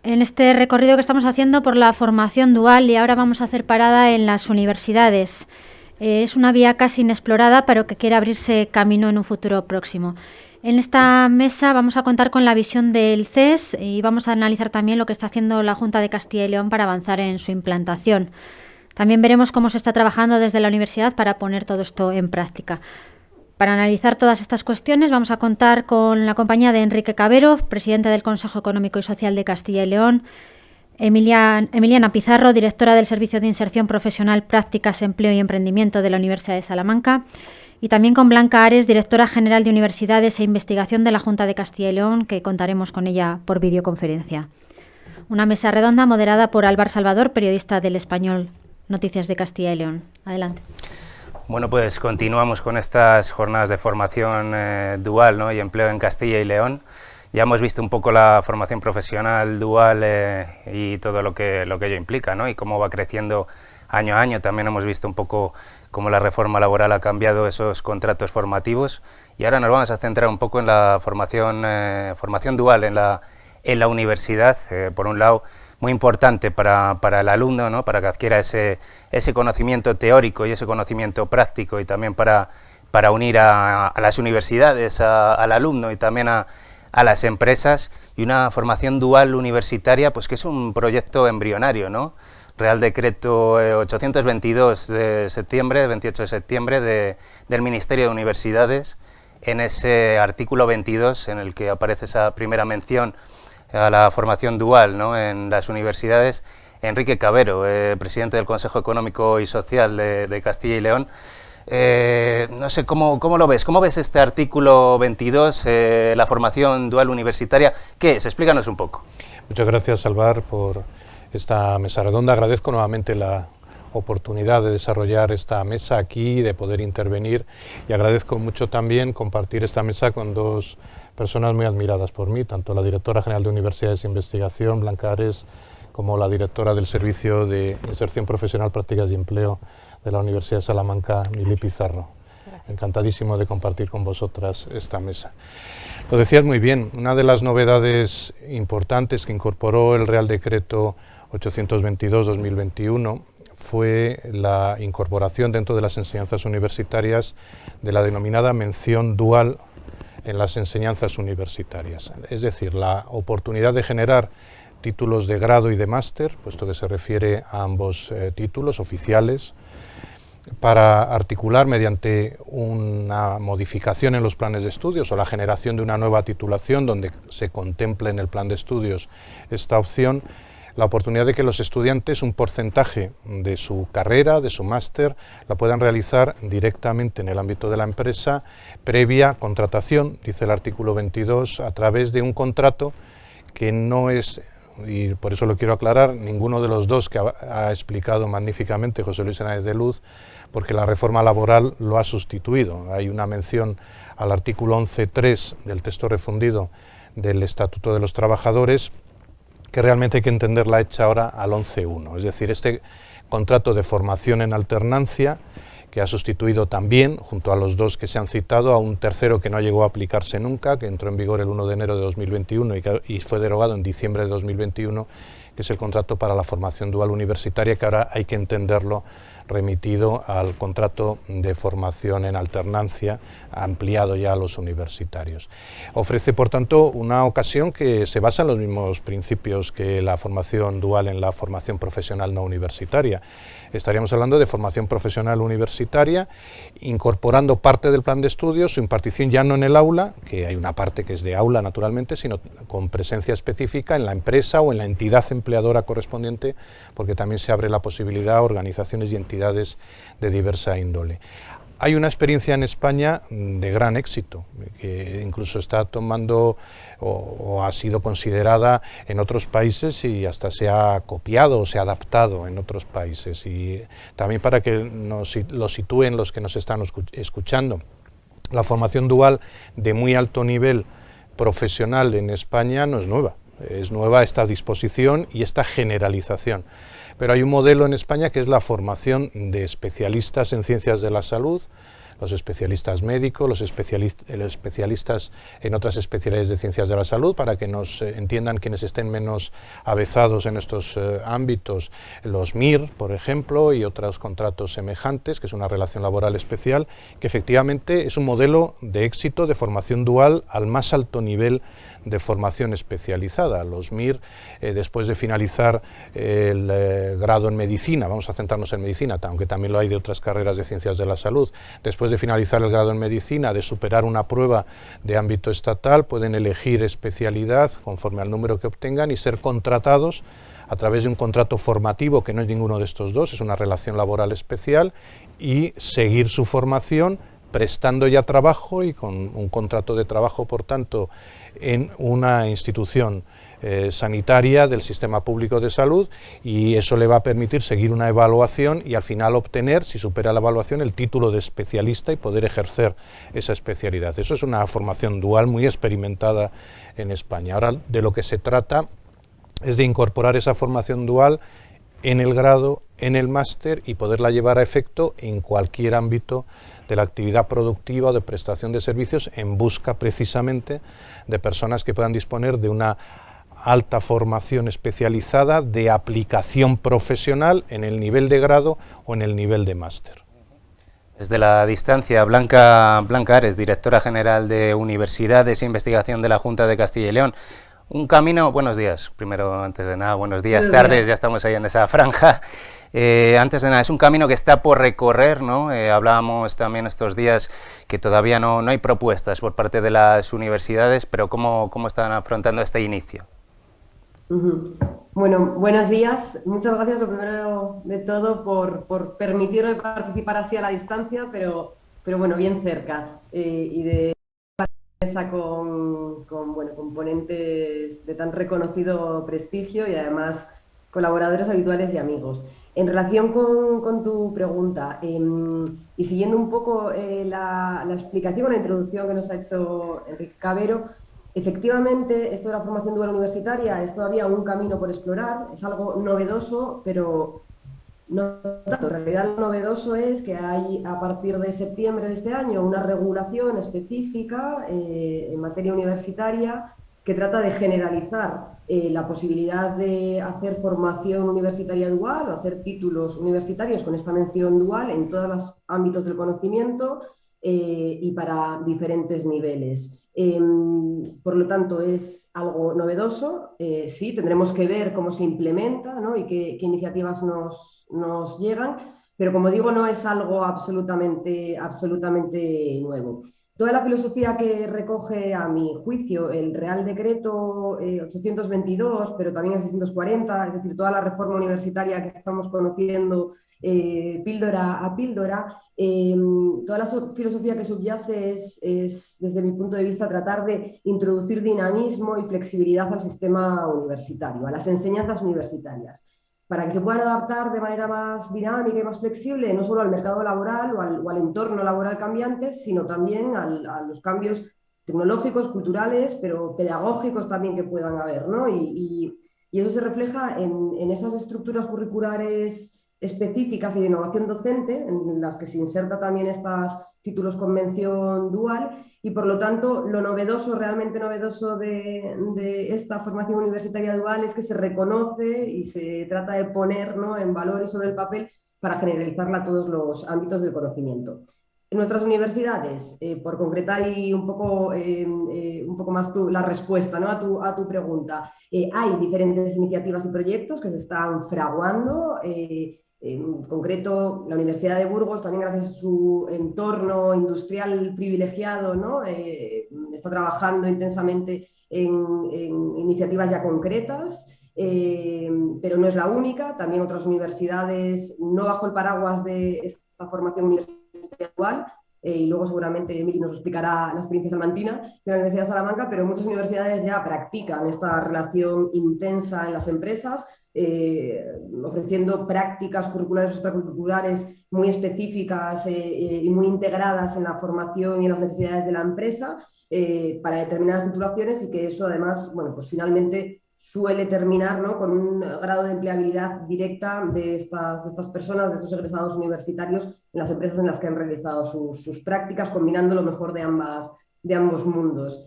Speaker 1: en este recorrido que estamos haciendo por la formación dual y ahora vamos a hacer parada en las universidades. Es una vía casi inexplorada, pero que quiere abrirse camino en un futuro próximo. En esta mesa vamos a contar con la visión del CES y vamos a analizar también lo que está haciendo la Junta de Castilla y León para avanzar en su implantación. También veremos cómo se está trabajando desde la universidad para poner todo esto en práctica. Para analizar todas estas cuestiones vamos a contar con la compañía de Enrique Cabero, presidente del Consejo Económico y Social de Castilla y León, Emiliana Pizarro, directora del Servicio de Inserción Profesional, Prácticas, Empleo y Emprendimiento de la Universidad de Salamanca, y también con Blanca Ares, directora general de Universidades e Investigación de la Junta de Castilla y León, que contaremos con ella por videoconferencia. Una mesa redonda moderada por Álvaro Salvador, periodista del Español Noticias de Castilla y León. Adelante.
Speaker 4: Bueno, pues continuamos con estas jornadas de formación dual, ¿no?, y empleo en Castilla y León. Ya hemos visto un poco la formación profesional dual y todo lo que ello implica, ¿no?, y cómo va creciendo año a año. También hemos visto un poco cómo la reforma laboral ha cambiado esos contratos formativos, y ahora nos vamos a centrar un poco en la formación dual en la universidad. Por un lado, muy importante para el alumno, ¿no?, para que adquiera ese conocimiento teórico y ese conocimiento práctico, y también para unir a las universidades, al alumno y también a las empresas, y una formación dual universitaria, pues que es un proyecto embrionario, ¿no? Real Decreto 822 de septiembre, 28 de septiembre, del Ministerio de Universidades, en ese artículo 22 en el que aparece esa primera mención a la formación dual, ¿no?, en las universidades. Enrique Cabero, presidente del Consejo Económico y Social de Castilla y León. No sé, ¿cómo lo ves? ¿Cómo ves este artículo 22, la formación dual universitaria? ¿Qué es? Explícanos un poco.
Speaker 5: Muchas gracias, Álvaro, por esta mesa redonda. Agradezco nuevamente la oportunidad de desarrollar esta mesa aquí, de poder intervenir, y agradezco mucho también compartir esta mesa con dos personas muy admiradas por mí, tanto la directora general de Universidades e Investigación, Blanca Ares, como la directora del Servicio de Inserción Profesional, Prácticas y Empleo de la Universidad de Salamanca, Mili Pizarro. Gracias. Encantadísimo de compartir con vosotras esta mesa. Lo decías muy bien, una de las novedades importantes que incorporó el Real Decreto 822-2021 fue la incorporación dentro de las enseñanzas universitarias de la denominada mención dual en las enseñanzas universitarias, es decir, la oportunidad de generar títulos de grado y de máster, puesto que se refiere a ambos títulos oficiales, para articular mediante una modificación en los planes de estudios o la generación de una nueva titulación donde se contemple en el plan de estudios esta opción, la oportunidad de que los estudiantes un porcentaje de su carrera, de su máster, la puedan realizar directamente en el ámbito de la empresa, previa contratación, dice el artículo 22, a través de un contrato que no es, y por eso lo quiero aclarar, ninguno de los dos que ha explicado magníficamente José Luis Hernández de Luz, porque la reforma laboral lo ha sustituido. Hay una mención al artículo 11.3 del texto refundido del Estatuto de los Trabajadores, que realmente hay que entenderla hecha ahora al 11.1, es decir, este contrato de formación en alternancia, que ha sustituido también, junto a los dos que se han citado, a un tercero que no llegó a aplicarse nunca, que entró en vigor el 1 de enero de 2021 y fue derogado en diciembre de 2021, que es el contrato para la formación dual universitaria, que ahora hay que entenderlo remitido al contrato de formación en alternancia, ampliado ya a los universitarios. Ofrece, por tanto, una ocasión que se basa en los mismos principios que la formación dual en la formación profesional no universitaria. Estaríamos hablando de formación profesional universitaria, incorporando parte del plan de estudios, su impartición ya no en el aula, que hay una parte que es de aula naturalmente, sino con presencia específica en la empresa o en la entidad empleadora correspondiente, porque también se abre la posibilidad a organizaciones y entidades de diversa índole. Hay una experiencia en España de gran éxito, que incluso está tomando o ha sido considerada en otros países y hasta se ha copiado o se ha adaptado en otros países. Y también para que lo sitúen los que nos están escuchando, la formación dual de muy alto nivel profesional en España no es nueva. Es nueva esta disposición y esta generalización. Pero hay un modelo en España que es la formación de especialistas en ciencias de la salud, los especialistas médicos, los especialistas en otras especialidades de ciencias de la salud, para que nos entiendan quienes estén menos avezados en estos ámbitos, los MIR, por ejemplo, y otros contratos semejantes, que es una relación laboral especial, que efectivamente es un modelo de éxito de formación dual al más alto nivel de formación especializada. Los MIR, después de finalizar el grado en medicina, vamos a centrarnos en medicina, aunque también lo hay de otras carreras de ciencias de la salud, después de finalizar el grado en medicina, de superar una prueba de ámbito estatal, pueden elegir especialidad conforme al número que obtengan y ser contratados a través de un contrato formativo, que no es ninguno de estos dos, es una relación laboral especial, y seguir su formación prestando ya trabajo y con un contrato de trabajo, por tanto, en una institución sanitaria del sistema público de salud, y eso le va a permitir seguir una evaluación y al final obtener, si supera la evaluación, el título de especialista y poder ejercer esa especialidad. Eso es una formación dual muy experimentada en España. Ahora, de lo que se trata es de incorporar esa formación dual en el grado, en el máster, y poderla llevar a efecto en cualquier ámbito de la actividad productiva o de prestación de servicios, en busca precisamente de personas que puedan disponer de una alta formación especializada de aplicación profesional en el nivel de grado o en el nivel de máster.
Speaker 4: Desde la distancia, Blanca Ares, directora general de Universidades e Investigación de la Junta de Castilla y León. Un camino, buenos días, primero, antes de nada, buenos días, tardes, ya estamos ahí en esa franja. Antes de nada, es un camino que está por recorrer, ¿no? Hablábamos también estos días que todavía no hay propuestas por parte de las universidades, pero ¿cómo están afrontando este inicio?
Speaker 6: Bueno, buenos días. Muchas gracias, lo primero de todo, por permitirme participar así a la distancia, pero bueno, bien cerca, y de mesa con ponentes de tan reconocido prestigio y además colaboradores habituales y amigos. En relación con tu pregunta, y siguiendo un poco la explicación, la introducción que nos ha hecho Enrique Cabero, efectivamente, esto de la formación dual universitaria es todavía un camino por explorar, es algo novedoso, pero no tanto. En realidad lo novedoso es que hay, a partir de septiembre de este año, una regulación específica en materia universitaria que trata de generalizar la posibilidad de hacer formación universitaria dual o hacer títulos universitarios con esta mención dual en todos los ámbitos del conocimiento y para diferentes niveles. Por lo tanto, es algo novedoso. Sí, tendremos que ver cómo se implementa, ¿no? Y qué iniciativas nos llegan, pero como digo, no es algo absolutamente nuevo. Toda la filosofía que recoge, a mi juicio, el Real Decreto 822, pero también el 640, es decir, toda la reforma universitaria que estamos conociendo píldora a píldora, toda la filosofía que subyace es, desde mi punto de vista, tratar de introducir dinamismo y flexibilidad al sistema universitario, a las enseñanzas universitarias, para que se puedan adaptar de manera más dinámica y más flexible, no solo al mercado laboral o al entorno laboral cambiante, sino también a los cambios tecnológicos, culturales, pero pedagógicos también que puedan haber, ¿no? Y eso se refleja en esas estructuras curriculares específicas y de innovación docente, en las que se inserta también estos títulos con mención dual, y por lo tanto lo novedoso, realmente novedoso de esta formación universitaria dual es que se reconoce y se trata de poner, ¿no?, en valor y sobre el papel para generalizarla a todos los ámbitos del conocimiento. En nuestras universidades, por concretar y un poco más la respuesta, ¿no?, a tu pregunta, hay diferentes iniciativas y proyectos que se están fraguando. En concreto, la Universidad de Burgos, también gracias a su entorno industrial privilegiado, ¿no?, está trabajando intensamente en iniciativas ya concretas, pero no es la única. También otras universidades, no bajo el paraguas de esta formación universitaria dual, y luego seguramente Emily nos explicará la experiencia salmantina de la Universidad de Salamanca, pero muchas universidades ya practican esta relación intensa en las empresas, ofreciendo prácticas curriculares o extracurriculares muy específicas y muy integradas en la formación y en las necesidades de la empresa para determinadas titulaciones, y que eso además, bueno, pues finalmente suele terminar, ¿no?, con un grado de empleabilidad directa de estas personas, de estos egresados universitarios, en las empresas en las que han realizado sus prácticas, combinando lo mejor de ambos mundos.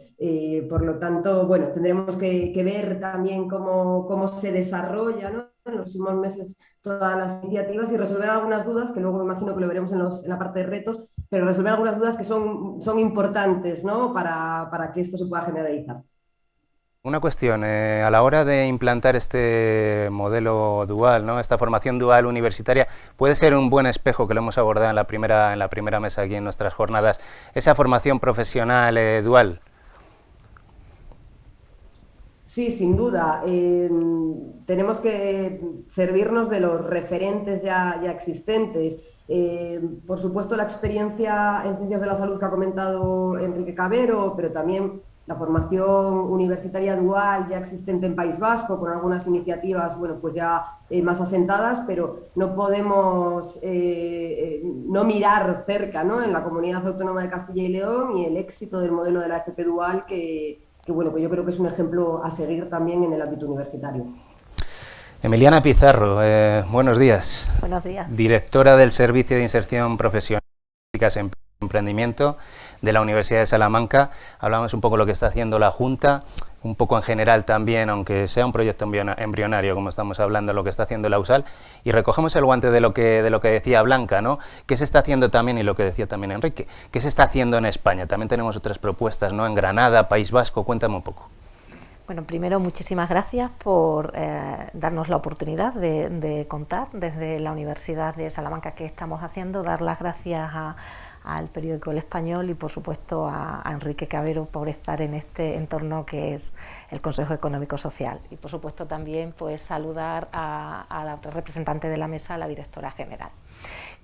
Speaker 6: Por lo tanto, bueno, tendremos que ver también cómo se desarrolla, ¿no?, en los próximos meses todas las iniciativas y resolver algunas dudas, que luego me imagino que lo veremos en la parte de retos, pero resolver algunas dudas que son importantes, ¿no?, para que esto se pueda generalizar.
Speaker 4: Una cuestión, a la hora de implantar este modelo dual, ¿no?, esta formación dual universitaria, puede ser un buen espejo, que lo hemos abordado en la primera mesa aquí en nuestras jornadas, esa formación profesional dual.
Speaker 6: Sí, sin duda. Tenemos que servirnos de los referentes ya existentes. Por supuesto, la experiencia en ciencias de la salud que ha comentado Enrique Cabero, pero también la formación universitaria dual ya existente en País Vasco, con algunas iniciativas, bueno, pues ya más asentadas, pero no podemos no mirar cerca, ¿no?, en la Comunidad Autónoma de Castilla y León y el éxito del modelo de la FP dual bueno, que yo creo que es un ejemplo a seguir también en el ámbito universitario.
Speaker 4: Emiliana Pizarro, buenos días.
Speaker 7: Buenos días.
Speaker 4: Directora del Servicio de Inserción Profesional en Emprendimiento de la Universidad de Salamanca. Hablamos un poco de lo que está haciendo la Junta, un poco en general también, aunque sea un proyecto embrionario, como estamos hablando, lo que está haciendo la USAL, y recogemos el guante de lo que decía Blanca, ¿no?, qué se está haciendo también, y lo que decía también Enrique, qué se está haciendo en España. También tenemos otras propuestas, ¿no?, en Granada, País Vasco. Cuéntame un poco.
Speaker 7: Bueno, primero, muchísimas gracias por darnos la oportunidad de contar desde la Universidad de Salamanca qué estamos haciendo, dar las gracias al periódico El Español y, por supuesto, a Enrique Cabero por estar en este entorno que es el Consejo Económico Social. Y, por supuesto, también pues saludar a la otra representante de la mesa, a la directora general,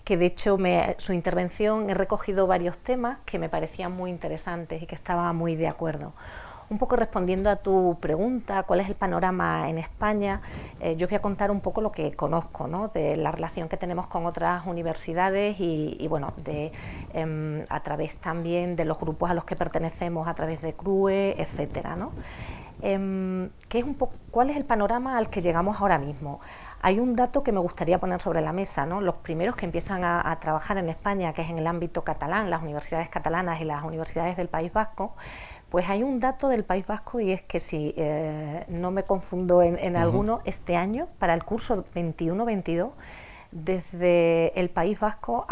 Speaker 7: que de hecho su intervención he recogido varios temas que me parecían muy interesantes y que estaba muy de acuerdo. Un poco respondiendo a tu pregunta, ¿cuál es el panorama en España? Yo voy a contar un poco lo que conozco, ¿no?, de la relación que tenemos con otras universidades y bueno, a través también de los grupos a los que pertenecemos, a través de CRUE, etcétera, ¿no? ¿Cuál es el panorama al que llegamos ahora mismo? Hay un dato que me gustaría poner sobre la mesa, ¿no? Los primeros que empiezan a trabajar en España, que es en el ámbito catalán, las universidades catalanas y las universidades del País Vasco, pues hay un dato del País Vasco, y es que si no me confundo en alguno, este año, para el curso 21-22, desde el País Vasco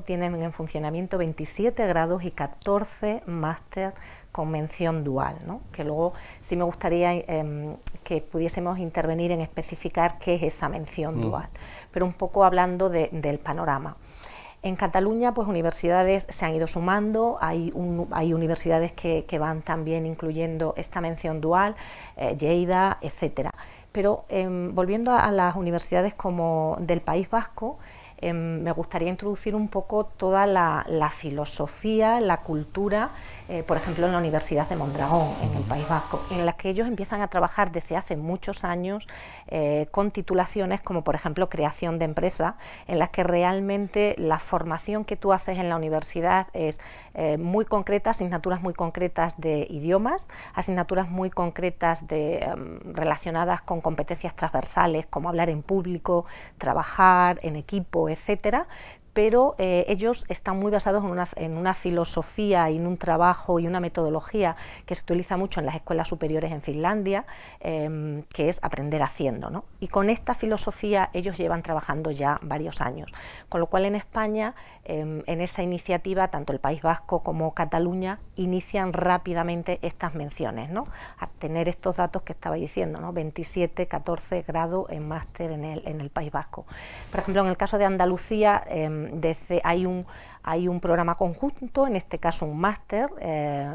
Speaker 7: tienen en funcionamiento 27 grados y 14 máster con mención dual, ¿no? Que luego sí me gustaría que pudiésemos intervenir en especificar qué es esa mención dual, pero un poco hablando del panorama. En Cataluña, pues universidades se han ido sumando, hay universidades que van también incluyendo esta mención dual, Lleida, etcétera. Pero volviendo a las universidades como del País Vasco, me gustaría introducir un poco toda la filosofía, la cultura, por ejemplo en la Universidad de Mondragón, en el País Vasco, en la que ellos empiezan a trabajar desde hace muchos años con titulaciones como por ejemplo creación de empresa, en las que realmente la formación que tú haces en la universidad es muy concreta, asignaturas muy concretas de idiomas, asignaturas muy concretas relacionadas con competencias transversales como hablar en público, trabajar en equipo, etcétera, pero ellos están muy basados en una filosofía y en un trabajo y una metodología que se utiliza mucho en las escuelas superiores en Finlandia, que es aprender haciendo, ¿no? Y con esta filosofía ellos llevan trabajando ya varios años, con lo cual en España, en esa iniciativa, tanto el País Vasco como Cataluña inician rápidamente estas menciones, ¿no?, a tener estos datos que estaba diciendo, ¿no?, 27, 14 grados en máster en el País Vasco. Por ejemplo, en el caso de Andalucía, hay un programa conjunto, en este caso un máster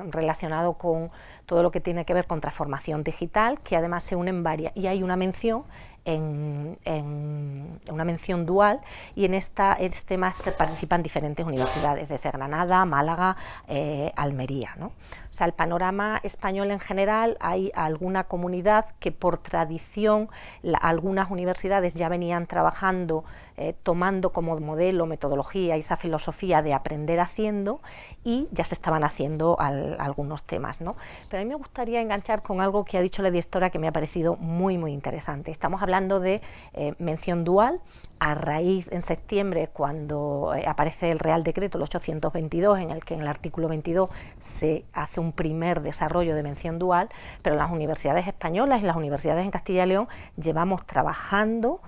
Speaker 7: relacionado con todo lo que tiene que ver con transformación digital, que además se unen varias, y hay una mención en una mención dual, y en este máster participan diferentes universidades, desde Granada, Málaga, Almería, ¿no? O sea, el panorama español en general, hay alguna comunidad que por tradición, algunas universidades ya venían trabajando, tomando como modelo, metodología y esa filosofía de aprender haciendo, y ya se estaban haciendo algunos temas, ¿no? Pero a mí me gustaría enganchar con algo que ha dicho la directora que me ha parecido muy, muy interesante. Estamos hablando de mención dual, a raíz en septiembre, cuando aparece el Real Decreto, el 822, en el que en el artículo 22 se hace un primer desarrollo de mención dual, pero las universidades españolas y las universidades en Castilla y León llevamos trabajando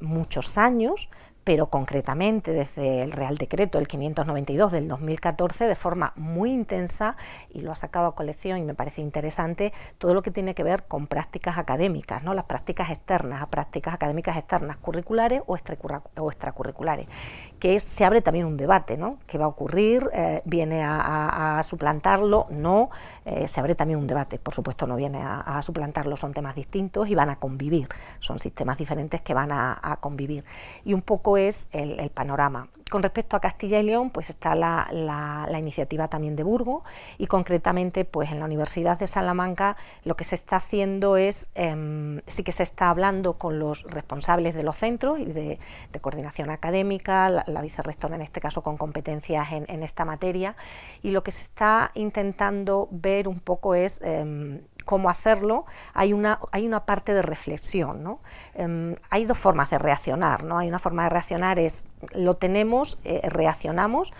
Speaker 7: muchos años, pero concretamente desde el Real Decreto, el 592 del 2014, de forma muy intensa, y lo ha sacado a colección y me parece interesante, todo lo que tiene que ver con prácticas académicas, ¿no? Las prácticas externas, a prácticas académicas externas, curriculares o extracurriculares, que se abre también un debate, ¿no? ¿Qué va a ocurrir? ¿Viene a suplantarlo? No, se abre también un debate, por supuesto no viene a suplantarlo, son temas distintos y van a convivir, son sistemas diferentes que van a convivir. Y un poco es el panorama. Con respecto a Castilla y León, pues está la iniciativa también de Burgos, y concretamente pues en la Universidad de Salamanca lo que se está haciendo es, sí que se está hablando con los responsables de los centros y de coordinación académica, la vicerrectora en este caso con competencias en esta materia, y lo que se está intentando ver un poco es cómo hacerlo. Hay una parte de reflexión, ¿no? Hay dos formas de reaccionar, ¿no? Hay una forma de reaccionar es, lo tenemos, reaccionamos,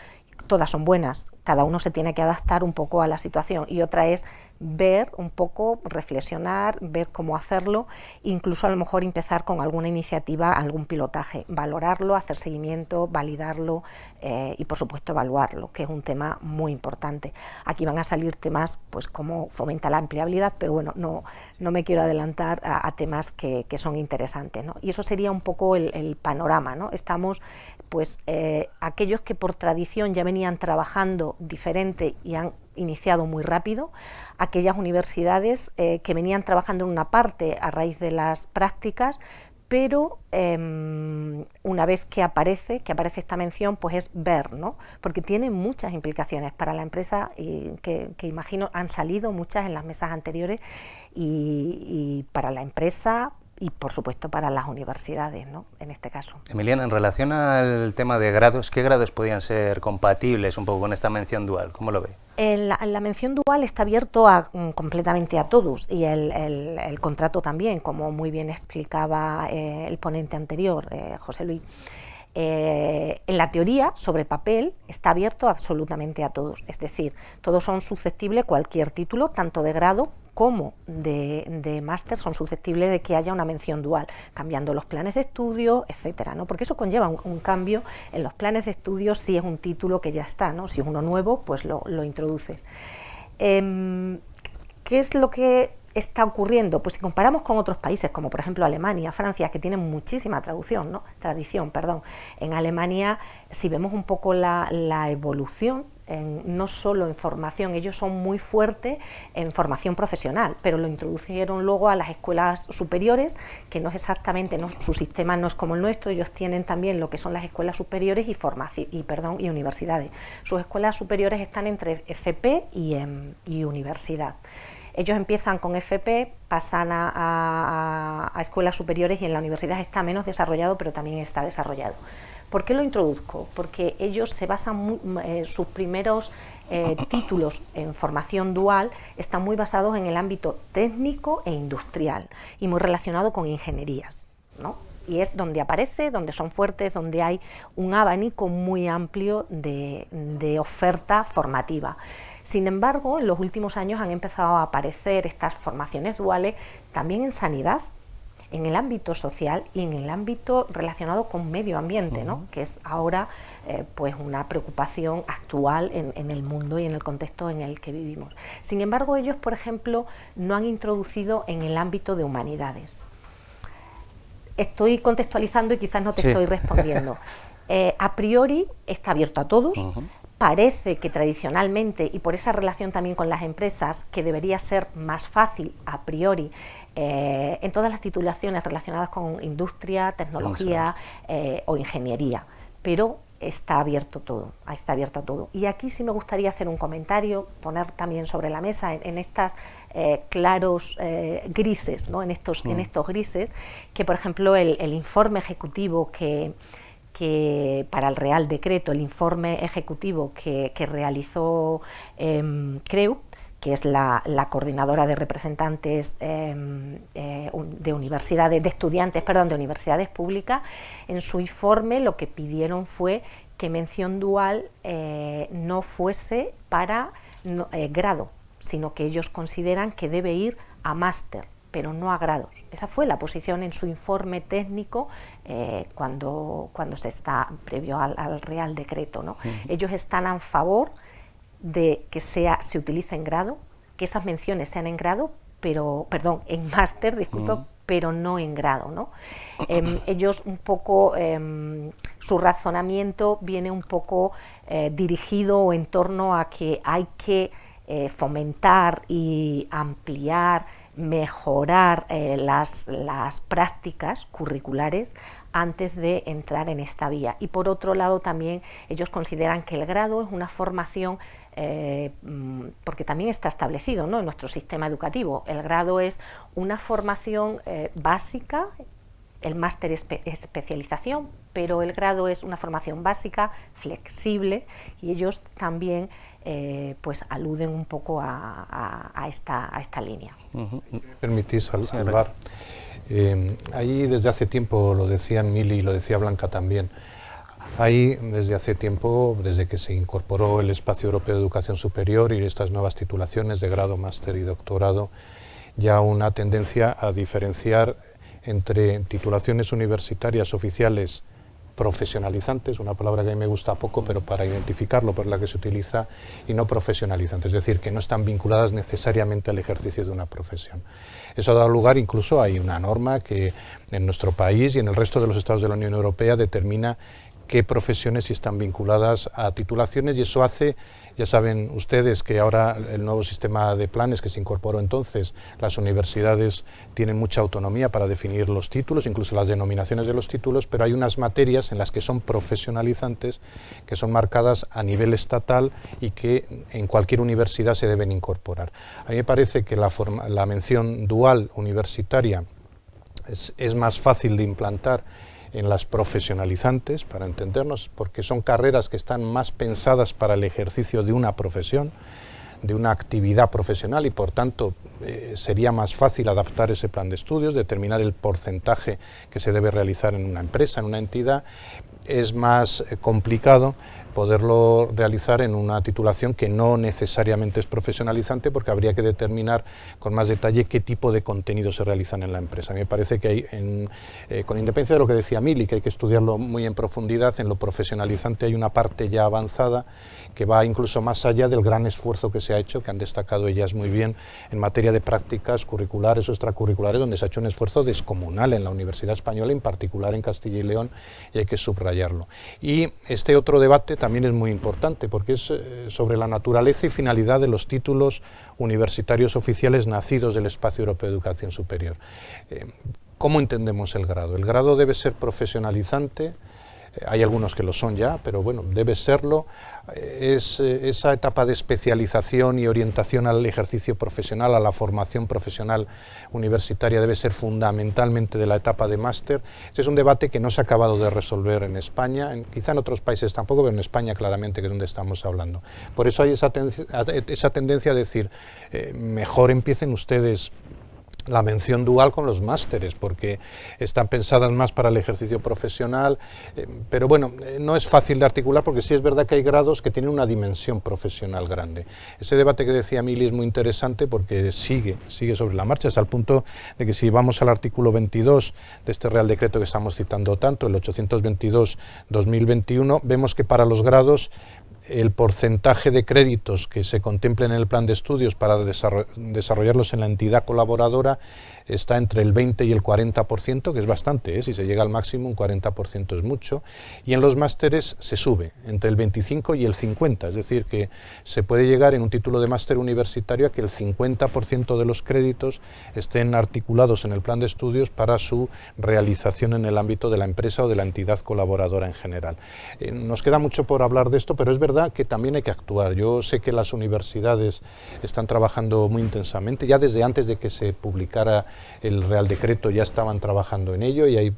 Speaker 7: todas son buenas, cada uno se tiene que adaptar un poco a la situación, y otra es ver un poco, reflexionar, ver cómo hacerlo, incluso a lo mejor empezar con alguna iniciativa, algún pilotaje, valorarlo, hacer seguimiento, validarlo y por supuesto evaluarlo, que es un tema muy importante. Aquí van a salir temas pues como fomenta la empleabilidad, pero bueno, no me quiero adelantar a temas que son interesantes, ¿no? Y eso sería un poco el panorama, ¿no? Estamos pues aquellos que por tradición ya venían trabajando diferente y han iniciado muy rápido, aquellas universidades que venían trabajando en una parte a raíz de las prácticas, pero una vez que aparece esta mención, pues es ver, ¿no? Porque tiene muchas implicaciones para la empresa, y que imagino han salido muchas en las mesas anteriores, y para la empresa y por supuesto para las universidades, ¿no? En este caso.
Speaker 4: Emiliana, en relación al tema de grados, ¿qué grados podían ser compatibles un poco con esta mención dual? ¿Cómo lo ve?
Speaker 7: La mención dual está abierto completamente a todos, y el contrato también, como muy bien explicaba el ponente anterior, José Luis. En la teoría, sobre papel, está abierto absolutamente a todos, es decir, todos son susceptibles, cualquier título, tanto de grado como de máster, son susceptibles de que haya una mención dual, cambiando los planes de estudio, etcétera, ¿no? Porque eso conlleva un cambio en los planes de estudio si es un título que ya está, ¿no? Si es uno nuevo, pues lo introduces. ¿Qué es lo que está ocurriendo? Pues si comparamos con otros países, como por ejemplo Alemania, Francia, que tienen muchísima tradición, en Alemania, si vemos un poco la evolución, no solo en formación, ellos son muy fuertes en formación profesional, pero lo introdujeron luego a las escuelas superiores, que no es exactamente, su sistema no es como el nuestro, ellos tienen también lo que son las escuelas superiores y universidades. Sus escuelas superiores están entre FP y universidad. Ellos empiezan con FP, pasan a escuelas superiores, y en la universidad está menos desarrollado, pero también está desarrollado. ¿Por qué lo introduzco? Porque ellos se basan, sus primeros títulos en formación dual están muy basados en el ámbito técnico e industrial, y muy relacionado con ingenierías, ¿no? Y es donde aparece, donde son fuertes, donde hay un abanico muy amplio de oferta formativa. Sin embargo, en los últimos años han empezado a aparecer estas formaciones duales también en sanidad, en el ámbito social y en el ámbito relacionado con medio ambiente, ¿no? Que es ahora pues una preocupación actual en el mundo y en el contexto en el que vivimos. Sin embargo, ellos, por ejemplo, no han introducido en el ámbito de humanidades. Estoy contextualizando y quizás no te estoy respondiendo. A priori está abierto a todos, Parece que tradicionalmente, y por esa relación también con las empresas, que debería ser más fácil a priori en todas las titulaciones relacionadas con industria, tecnología o ingeniería, pero está abierto todo, está abierto a todo. Y aquí sí me gustaría hacer un comentario, poner también sobre la mesa en estas claros grises, ¿no? en estos grises, que por ejemplo el informe ejecutivo que para el Real Decreto, el informe ejecutivo que realizó CREU, que es la coordinadora de representantes de universidades, de estudiantes, perdón, de universidades públicas, en su informe lo que pidieron fue que mención dual no fuese para grado, sino que ellos consideran que debe ir a máster, pero no a grados. Esa fue la posición en su informe técnico cuando se está previo al Real Decreto, ¿no? Ellos están a favor de que se utilice en grado, que esas menciones sean en grado, pero, perdón, en máster, disculpa, pero no en grado, ¿no? Ellos un poco, su razonamiento viene un poco dirigido en torno a que hay que fomentar y ampliar, mejorar las prácticas curriculares antes de entrar en esta vía. Y por otro lado también ellos consideran que el grado es una formación, porque también está establecido, ¿no?, en nuestro sistema educativo. El grado es una formación básica, el máster es especialización, pero el grado es una formación básica, flexible, y ellos también pues aluden un poco a esta línea.
Speaker 5: Si me permitís, Alvar, ahí desde hace tiempo, lo decían Mili y lo decía Blanca también, hay desde hace tiempo, desde que se incorporó el Espacio Europeo de Educación Superior y estas nuevas titulaciones de grado, máster y doctorado, ya una tendencia a diferenciar entre titulaciones universitarias oficiales profesionalizantes, una palabra que a mí me gusta poco, pero para identificarlo por la que se utiliza, y no profesionalizantes, es decir, que no están vinculadas necesariamente al ejercicio de una profesión. Eso ha dado lugar, incluso hay una norma que en nuestro país y en el resto de los estados de la Unión Europea determina qué profesiones sí están vinculadas a titulaciones, y eso hace, ya saben ustedes que ahora el nuevo sistema de planes que se incorporó entonces, las universidades tienen mucha autonomía para definir los títulos, incluso las denominaciones de los títulos, pero hay unas materias en las que son profesionalizantes, que son marcadas a nivel estatal y que en cualquier universidad se deben incorporar. A mí me parece que la mención dual universitaria es más fácil de implantar en las profesionalizantes, para entendernos, porque son carreras que están más pensadas para el ejercicio de una profesión, de una actividad profesional, y por tanto sería más fácil adaptar ese plan de estudios, determinar el porcentaje que se debe realizar en una empresa, en una entidad. Es más complicado poderlo realizar en una titulación que no necesariamente es profesionalizante, porque habría que determinar con más detalle qué tipo de contenidos se realizan en la empresa. A mí me parece que hay, con independencia de lo que decía Mili, que hay que estudiarlo muy en profundidad, en lo profesionalizante hay una parte ya avanzada que va incluso más allá del gran esfuerzo que se ha hecho, que han destacado ellas muy bien, en materia de prácticas curriculares o extracurriculares, donde se ha hecho un esfuerzo descomunal en la Universidad Española, en particular en Castilla y León, y hay que subrayarlo. Y este otro debate también es muy importante, porque es sobre la naturaleza y finalidad de los títulos universitarios oficiales nacidos del Espacio Europeo de Educación Superior. ¿Cómo entendemos el grado? El grado debe ser profesionalizante. Hay algunos que lo son ya, pero bueno, debe serlo. Es esa etapa de especialización y orientación al ejercicio profesional, a la formación profesional universitaria, debe ser fundamentalmente de la etapa de máster. Este es un debate que no se ha acabado de resolver en España, quizá en otros países tampoco, pero en España claramente, que es donde estamos hablando. Por eso hay esa tendencia a decir, mejor empiecen ustedes la mención dual con los másteres, porque están pensadas más para el ejercicio profesional, pero bueno, no es fácil de articular, porque sí es verdad que hay grados que tienen una dimensión profesional grande. Ese debate que decía Mili es muy interesante porque sigue sobre la marcha, hasta el punto de que si vamos al artículo 22 de este Real Decreto que estamos citando tanto, el 822/2021, vemos que para los grados el porcentaje de créditos que se contemplen en el plan de estudios para desarrollarlos en la entidad colaboradora está entre el 20 y el 40%, que es bastante, si se llega al máximo un 40% es mucho, y en los másteres se sube entre el 25 y el 50, es decir, que se puede llegar en un título de máster universitario a que el 50% de los créditos estén articulados en el plan de estudios para su realización en el ámbito de la empresa o de la entidad colaboradora en general. Nos queda mucho por hablar de esto, pero es verdad que también hay que actuar. Yo sé que las universidades están trabajando muy intensamente, ya desde antes de que se publicara el Real Decreto ya estaban trabajando en ello, y hay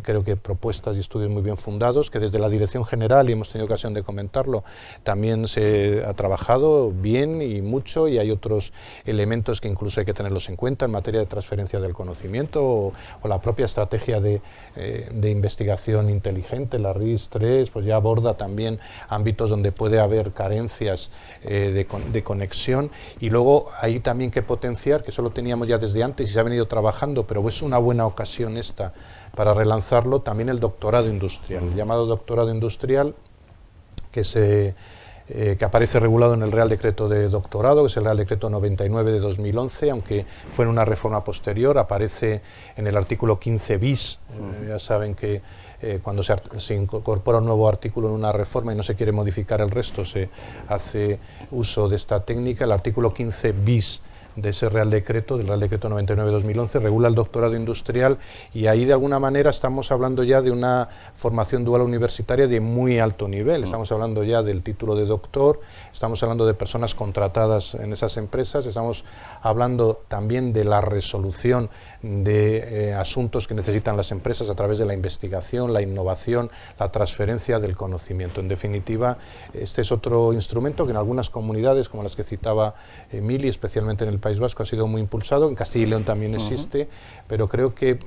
Speaker 5: creo que propuestas y estudios muy bien fundados, que desde la Dirección General, y hemos tenido ocasión de comentarlo, también se ha trabajado bien y mucho, y hay otros elementos que incluso hay que tenerlos en cuenta en materia de transferencia del conocimiento o la propia estrategia de investigación inteligente, la RIS3, pues ya aborda también ámbitos donde puede haber carencias de conexión, y luego hay también que potenciar, que eso lo teníamos ya desde antes y se ha venido trabajando, pero es una buena ocasión esta para relanzarlo, también el doctorado industrial, el llamado doctorado industrial, que aparece regulado en el Real Decreto de Doctorado, que es el Real Decreto 99 de 2011, aunque fue en una reforma posterior, aparece en el artículo 15 bis, ya saben que cuando se incorpora un nuevo artículo en una reforma y no se quiere modificar el resto, se hace uso de esta técnica. El artículo 15 bis de ese Real Decreto, del Real Decreto 99-2011, regula el doctorado industrial, y ahí de alguna manera estamos hablando ya de una formación dual universitaria de muy alto nivel. Estamos hablando ya del título de doctor, estamos hablando de personas contratadas en esas empresas, estamos hablando también de la resolución de asuntos que necesitan las empresas a través de la investigación, la innovación, la transferencia del conocimiento. En definitiva, este es otro instrumento que en algunas comunidades, como las que citaba Mili, especialmente en el País Vasco, ha sido muy impulsado. En Castilla y León también existe, pero creo que,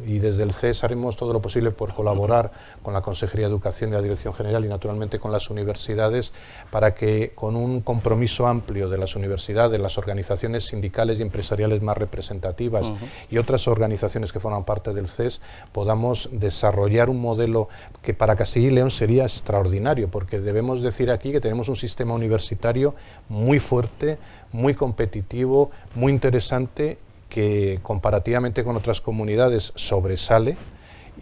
Speaker 5: y desde el CES haremos todo lo posible por colaborar con la Consejería de Educación y la Dirección General, y naturalmente con las universidades, para que con un compromiso amplio de las universidades, de las organizaciones sindicales y empresariales más representativas y otras organizaciones que forman parte del CES, podamos desarrollar un modelo que para Castilla y León sería extraordinario, porque debemos decir aquí que tenemos un sistema universitario muy fuerte, muy competitivo, muy interesante, que comparativamente con otras comunidades sobresale,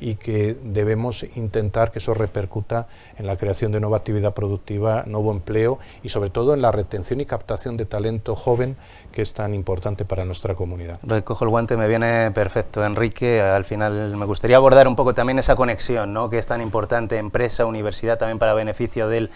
Speaker 5: y que debemos intentar que eso repercuta en la creación de nueva actividad productiva, nuevo empleo, y sobre todo en la retención y captación de talento joven, que es tan importante para nuestra comunidad.
Speaker 4: Recojo el guante, me viene perfecto, Enrique. Al final me gustaría abordar un poco también esa conexión, ¿no?, que es tan importante, empresa, universidad, también para beneficio del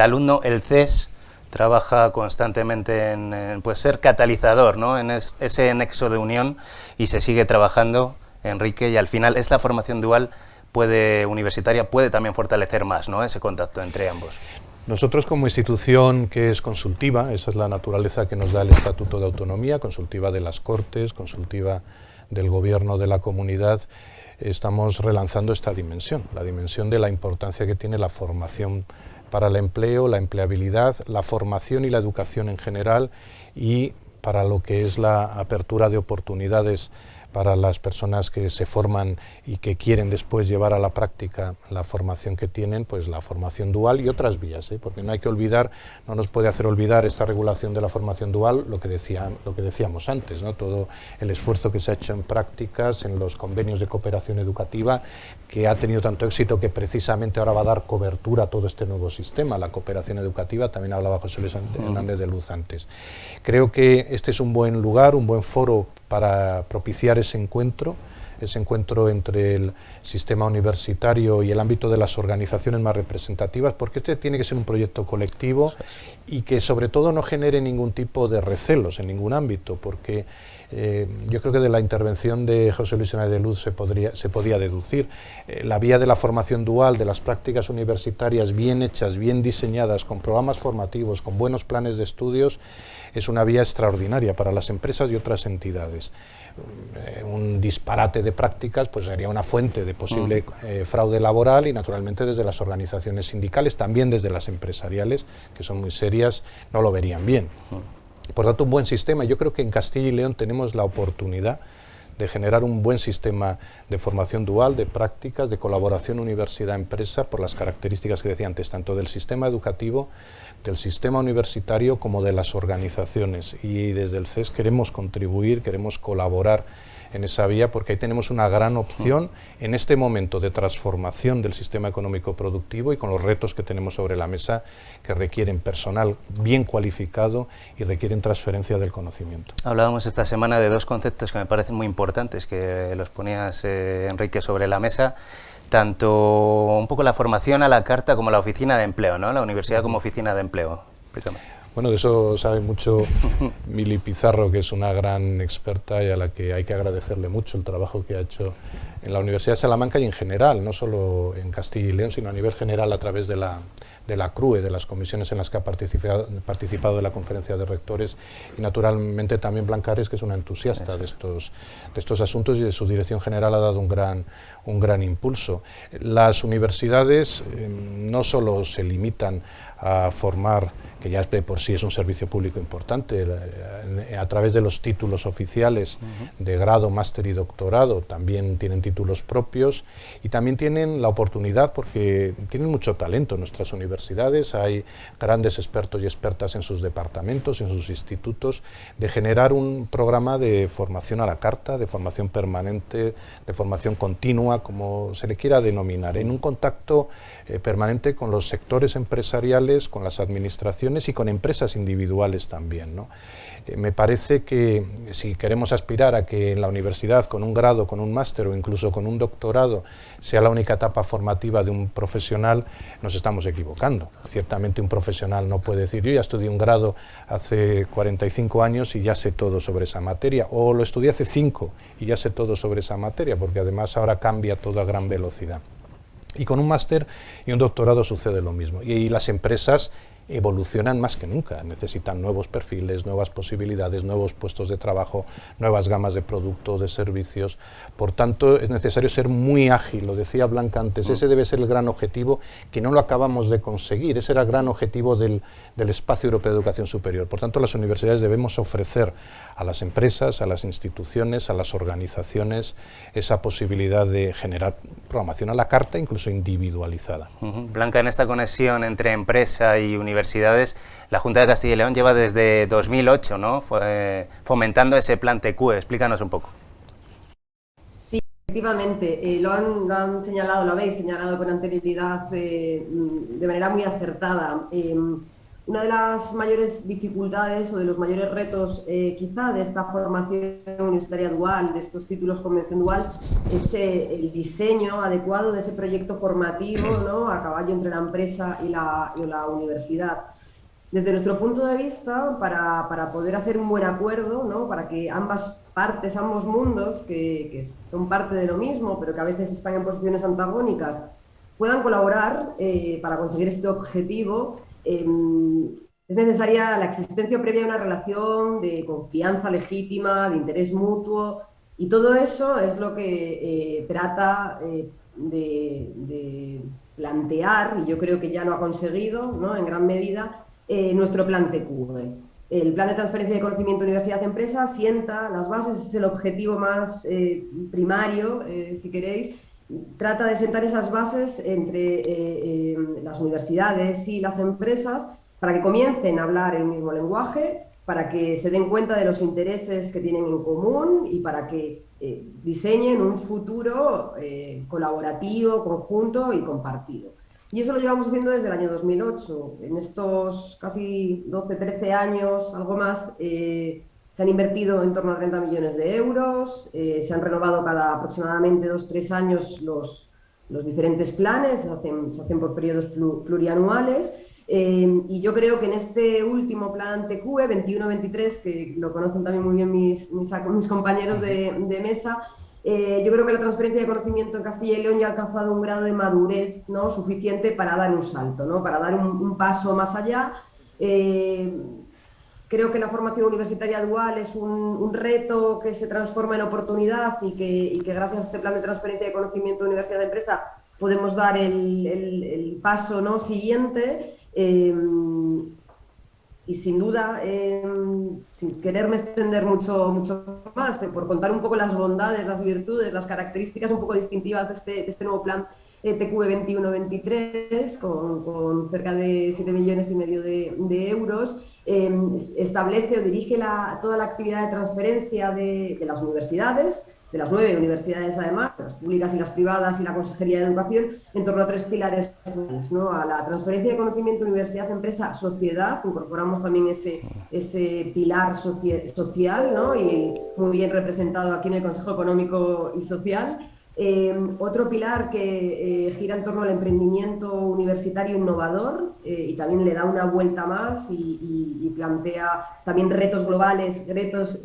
Speaker 4: alumno. El CES trabaja constantemente en pues, ser catalizador, ¿no?, en ese nexo de unión, y se sigue trabajando, Enrique, y al final esta formación dual universitaria puede también fortalecer más, ¿no?, ese contacto entre ambos.
Speaker 5: Nosotros, como institución que es consultiva, esa es la naturaleza que nos da el Estatuto de Autonomía, consultiva de las Cortes, consultiva del Gobierno de la comunidad, estamos relanzando esta dimensión, la dimensión de la importancia que tiene la formación para el empleo, la empleabilidad, la formación y la educación en general, y para lo que es la apertura de oportunidades para las personas que se forman y que quieren después llevar a la práctica la formación que tienen, pues la formación dual y otras vías, porque no hay que olvidar, no nos puede hacer olvidar esta regulación de la formación dual lo que decíamos antes, ¿no?, todo el esfuerzo que se ha hecho en prácticas, en los convenios de cooperación educativa, que ha tenido tanto éxito que precisamente ahora va a dar cobertura a todo este nuevo sistema, la cooperación educativa. También hablaba José Luis Hernández de Luz antes. Creo que este es un buen lugar, un buen foro para propiciar ese encuentro entre el sistema universitario y el ámbito de las organizaciones más representativas, porque este tiene que ser un proyecto colectivo y que sobre todo no genere ningún tipo de recelos en ningún ámbito, porque yo creo que de la intervención de José Luis Hernández de Luz se podía deducir la vía de la formación dual, de las prácticas universitarias bien hechas, bien diseñadas, con programas formativos, con buenos planes de estudios, es una vía extraordinaria para las empresas y otras entidades. Un disparate de prácticas pues sería una fuente de posible fraude laboral, y naturalmente desde las organizaciones sindicales, también desde las empresariales, que son muy serias, no lo verían bien. Por tanto, un buen sistema. Yo creo que en Castilla y León tenemos la oportunidad de generar un buen sistema de formación dual, de prácticas, de colaboración universidad-empresa, por las características que decía antes, tanto del sistema educativo, del sistema universitario, como de las organizaciones. Y desde el CES queremos contribuir, queremos colaborar en esa vía, porque ahí tenemos una gran opción en este momento de transformación del sistema económico productivo y con los retos que tenemos sobre la mesa, que requieren personal bien cualificado y requieren transferencia del conocimiento.
Speaker 4: Hablábamos esta semana de dos conceptos que me parecen muy importantes, que los ponías, Enrique, sobre la mesa, tanto un poco la formación a la carta como la oficina de empleo, ¿no? La universidad como oficina de empleo. Explícame.
Speaker 5: Bueno, de eso sabe mucho Mili Pizarro, que es una gran experta y a la que hay que agradecerle mucho el trabajo que ha hecho en la Universidad de Salamanca y en general, no solo en Castilla y León, sino a nivel general a través de la CRUE, de las comisiones en las que ha participado de la conferencia de rectores, y naturalmente también Blancares, que es una entusiasta de estos asuntos, y de su dirección general ha dado un gran impulso. Las universidades no solo se limitan a formar, que ya de por sí es un servicio público importante, a través de los títulos oficiales de grado, máster y doctorado, también tienen títulos propios y también tienen la oportunidad, porque tienen mucho talento en nuestras universidades, hay grandes expertos y expertas en sus departamentos, en sus institutos, de generar un programa de formación a la carta, de formación permanente, de formación continua, como se le quiera denominar, en un contacto permanente con los sectores empresariales, con las administraciones y con empresas individuales también, ¿no? Me parece que si queremos aspirar a que en la universidad, con un grado, con un máster o incluso con un doctorado, sea la única etapa formativa de un profesional, nos estamos equivocando. Ciertamente un profesional no puede decir, yo ya estudié un grado hace 45 años y ya sé todo sobre esa materia, o lo estudié hace 5 y ya sé todo sobre esa materia, porque además ahora cambia todo a gran velocidad. Y con un máster y un doctorado sucede lo mismo. Y las empresas evolucionan más que nunca, necesitan nuevos perfiles, nuevas posibilidades, nuevos puestos de trabajo, nuevas gamas de productos, de servicios. Por tanto, es necesario ser muy ágil, lo decía Blanca antes, ese debe ser el gran objetivo, que no lo acabamos de conseguir, ese era el gran objetivo del Espacio Europeo de Educación Superior. Por tanto, las universidades debemos ofrecer a las empresas, a las instituciones, a las organizaciones, esa posibilidad de generar programación a la carta, incluso individualizada.
Speaker 4: Blanca, en esta conexión entre empresa y universidades, la Junta de Castilla y León lleva desde 2008, ¿no? Fomentando ese plan TQE. Explícanos un poco.
Speaker 6: Sí, efectivamente, lo han señalado, lo habéis señalado con anterioridad de manera muy acertada. Una de las mayores dificultades o de los mayores retos quizá de esta formación universitaria dual, de estos títulos con mención dual, es el diseño adecuado de ese proyecto formativo, ¿no?, a caballo entre la empresa y la universidad. Desde nuestro punto de vista, para poder hacer un buen acuerdo, ¿no?, para que ambas partes, ambos mundos, que son parte de lo mismo, pero que a veces están en posiciones antagónicas, puedan colaborar para conseguir este objetivo, es necesaria la existencia previa de una relación de confianza legítima, de interés mutuo, y todo eso es lo que trata de plantear, y yo creo que ya lo ha conseguido, ¿no?, en gran medida, nuestro plan TQE. El plan de transferencia de conocimiento universidad-empresa sienta las bases, es el objetivo más primario, si queréis. Trata de sentar esas bases entre las universidades y las empresas para que comiencen a hablar el mismo lenguaje, para que se den cuenta de los intereses que tienen en común y para que diseñen un futuro colaborativo, conjunto y compartido. Y eso lo llevamos haciendo desde el año 2008. En estos casi 12, 13 años, algo más, se han invertido en torno a 30 millones de euros, se han renovado cada aproximadamente 2-3 años los diferentes planes, se hacen por periodos plurianuales, y yo creo que en este último plan TQE, 21-23, que lo conocen también muy bien mis compañeros de mesa, yo creo que la transferencia de conocimiento en Castilla y León ya ha alcanzado un grado de madurez, ¿no?, suficiente para dar un salto, ¿no?, para dar un paso más allá. Creo que la formación universitaria dual es un reto que se transforma en oportunidad y que gracias a este plan de transferencia de conocimiento de universidad de empresa podemos dar el paso, ¿no?, siguiente. Y sin duda, sin quererme extender mucho más, por contar un poco las bondades, las virtudes, las características un poco distintivas de este nuevo plan TQE 21-23, con cerca de 7,5 millones de euros, establece o dirige toda la actividad de transferencia de las universidades, de las 9 universidades además, las públicas y las privadas y la Consejería de Educación, en torno a 3 pilares, ¿no? A la transferencia de conocimiento, universidad, empresa, sociedad. Incorporamos también ese pilar social, ¿no? Y muy bien representado aquí en el Consejo Económico y Social. Otro pilar que gira en torno al emprendimiento universitario innovador, y también le da una vuelta más y plantea también retos globales, retos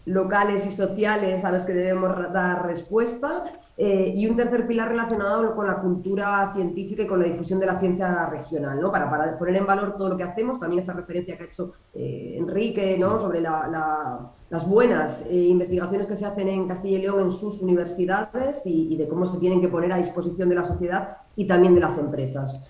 Speaker 6: locales y sociales a los que debemos dar respuesta, y un tercer pilar relacionado con la cultura científica y con la difusión de la ciencia regional, ¿no? Para poner en valor todo lo que hacemos, también esa referencia que ha hecho Enrique, ¿no? Sobre las buenas investigaciones que se hacen en Castilla y León en sus universidades y de cómo se tienen que poner a disposición de la sociedad y también de las empresas.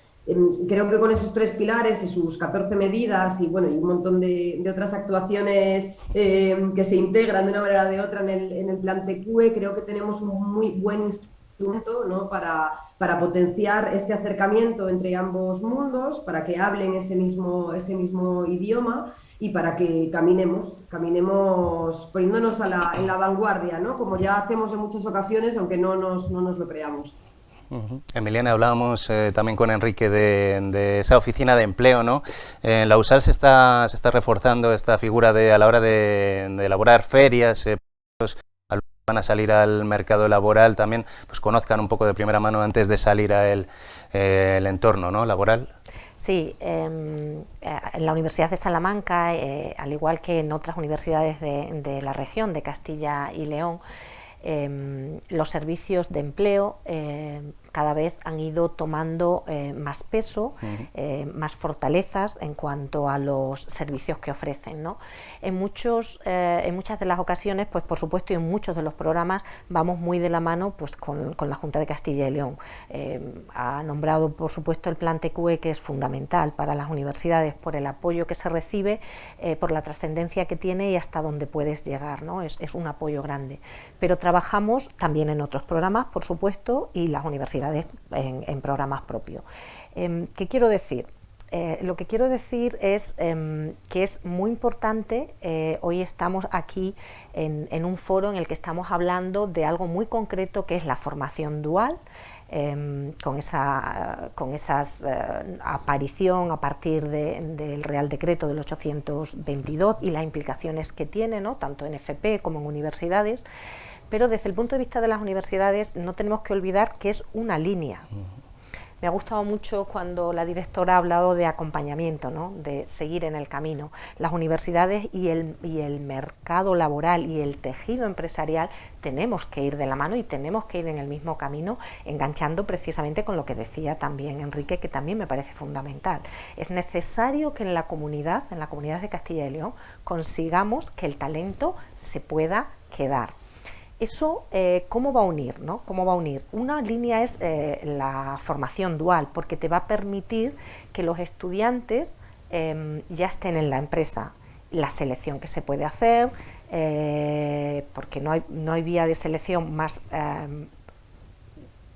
Speaker 6: Creo que con esos 3 pilares y sus 14 medidas y bueno, y un montón de otras actuaciones que se integran de una manera o de otra en el plan TQE, creo que tenemos un muy buen instrumento, ¿no? para potenciar este acercamiento entre ambos mundos, para que hablen ese mismo idioma y para que caminemos poniéndonos en la vanguardia, ¿no? Como ya hacemos en muchas ocasiones, aunque no nos lo creamos.
Speaker 4: Emiliana, hablábamos también con Enrique de esa oficina de empleo, ¿no? En la USAL se está reforzando esta figura a la hora de elaborar ferias, los alumnos van a salir al mercado laboral también, pues conozcan un poco de primera mano antes de salir a el entorno, ¿no? Laboral.
Speaker 7: Sí, en la Universidad de Salamanca, al igual que en otras universidades de la región de Castilla y León, los servicios de empleo cada vez han ido tomando más peso, más fortalezas en cuanto a los servicios que ofrecen, ¿no? En muchas de las ocasiones, pues por supuesto, y en muchos de los programas vamos muy de la mano pues con la Junta de Castilla y León. Ha nombrado, por supuesto, el plan TQE, que es fundamental para las universidades por el apoyo que se recibe, por la trascendencia que tiene y hasta dónde puedes llegar, ¿no? Es un apoyo grande. Pero trabajamos también en otros programas, por supuesto, y las universidades en programas propios. ¿Qué quiero decir? Lo que quiero decir es que es muy importante, hoy estamos aquí en un foro en el que estamos hablando de algo muy concreto, que es la formación dual, con esa aparición a partir del Real Decreto del 822 y las implicaciones que tiene, ¿no? Tanto en FP como en universidades. Pero desde el punto de vista de las universidades no tenemos que olvidar que es una línea. Me ha gustado mucho cuando la directora ha hablado de acompañamiento, ¿no? De seguir en el camino. Las universidades y el mercado laboral y el tejido empresarial tenemos que ir de la mano y tenemos que ir en el mismo camino, enganchando precisamente con lo que decía también Enrique, que también me parece fundamental. Es necesario que en la comunidad de Castilla y León, consigamos que el talento se pueda quedar. Eso, ¿cómo va a unir, ¿no? ¿Cómo va a unir? Una línea es la formación dual, porque te va a permitir que los estudiantes ya estén en la empresa. La selección que se puede hacer, porque no hay vía de selección más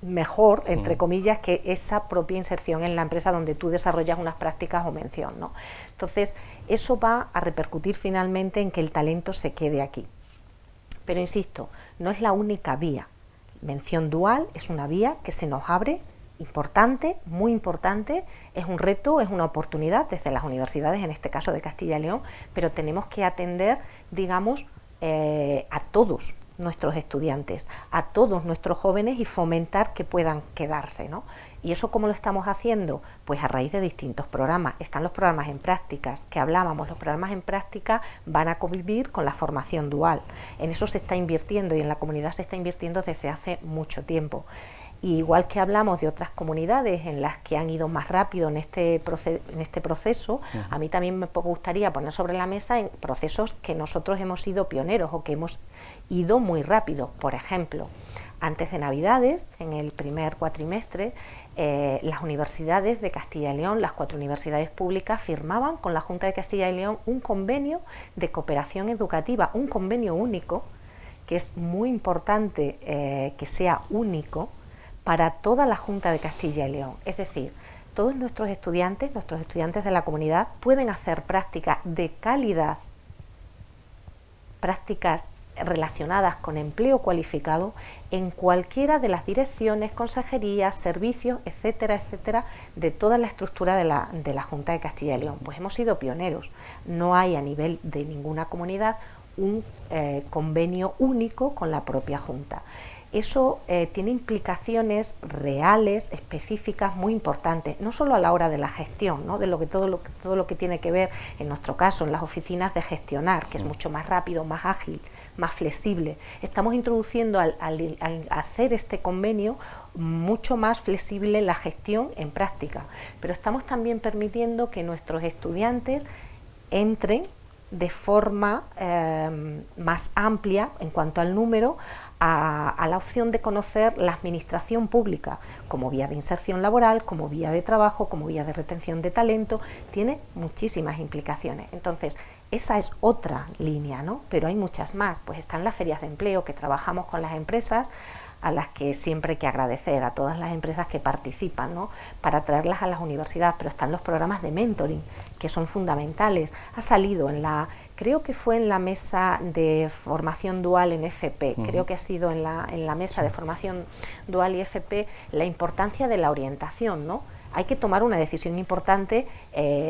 Speaker 7: mejor, entre comillas, que esa propia inserción en la empresa donde tú desarrollas unas prácticas o mención, ¿no? Entonces, eso va a repercutir finalmente en que el talento se quede aquí. Pero insisto, no es la única vía. Mención dual es una vía que se nos abre, importante, muy importante, es un reto, es una oportunidad desde las universidades, en este caso de Castilla y León, pero tenemos que atender, digamos, a todos nuestros estudiantes, a todos nuestros jóvenes y fomentar que puedan quedarse, ¿no? ¿Y eso cómo lo estamos haciendo? Pues a raíz de distintos programas. Están los programas en prácticas que hablábamos. Los programas en práctica van a convivir con la formación dual. En eso se está invirtiendo y en la comunidad se está invirtiendo desde hace mucho tiempo. Y igual que hablamos de otras comunidades en las que han ido más rápido en este proceso, a mí también me gustaría poner sobre la mesa en procesos que nosotros hemos sido pioneros o que hemos ido muy rápido. Por ejemplo, antes de Navidades, en el primer cuatrimestre, las universidades de Castilla y León, las 4 universidades públicas, firmaban con la Junta de Castilla y León un convenio de cooperación educativa, un convenio único, que es muy importante que sea único para toda la Junta de Castilla y León. Es decir, todos nuestros estudiantes de la comunidad, pueden hacer prácticas de calidad, prácticas relacionadas con empleo cualificado en cualquiera de las direcciones, consejerías, servicios, etcétera, etcétera, de toda la estructura de la Junta de Castilla y León. Pues hemos sido pioneros. No hay a nivel de ninguna comunidad un convenio único con la propia Junta. Eso tiene implicaciones reales, específicas, muy importantes, no solo a la hora de la gestión, ¿no? De todo lo que tiene que ver, en nuestro caso, en las oficinas de gestionar, que es mucho más rápido, más ágil, más flexible. Estamos introduciendo al hacer este convenio mucho más flexible la gestión en práctica, pero estamos también permitiendo que nuestros estudiantes entren de forma más amplia en cuanto al número a la opción de conocer la administración pública como vía de inserción laboral, como vía de trabajo, como vía de retención de talento. Tiene muchísimas implicaciones. Entonces, esa es otra línea, ¿no? Pero hay muchas más. Pues están las ferias de empleo, que trabajamos con las empresas, a las que siempre hay que agradecer, a todas las empresas que participan, ¿no? Para traerlas a las universidades, pero están los programas de mentoring, que son fundamentales. Ha salido creo que fue en la mesa de formación dual en FP, creo que ha sido en la mesa de formación dual y FP, la importancia de la orientación, ¿no? Hay que tomar una decisión importante,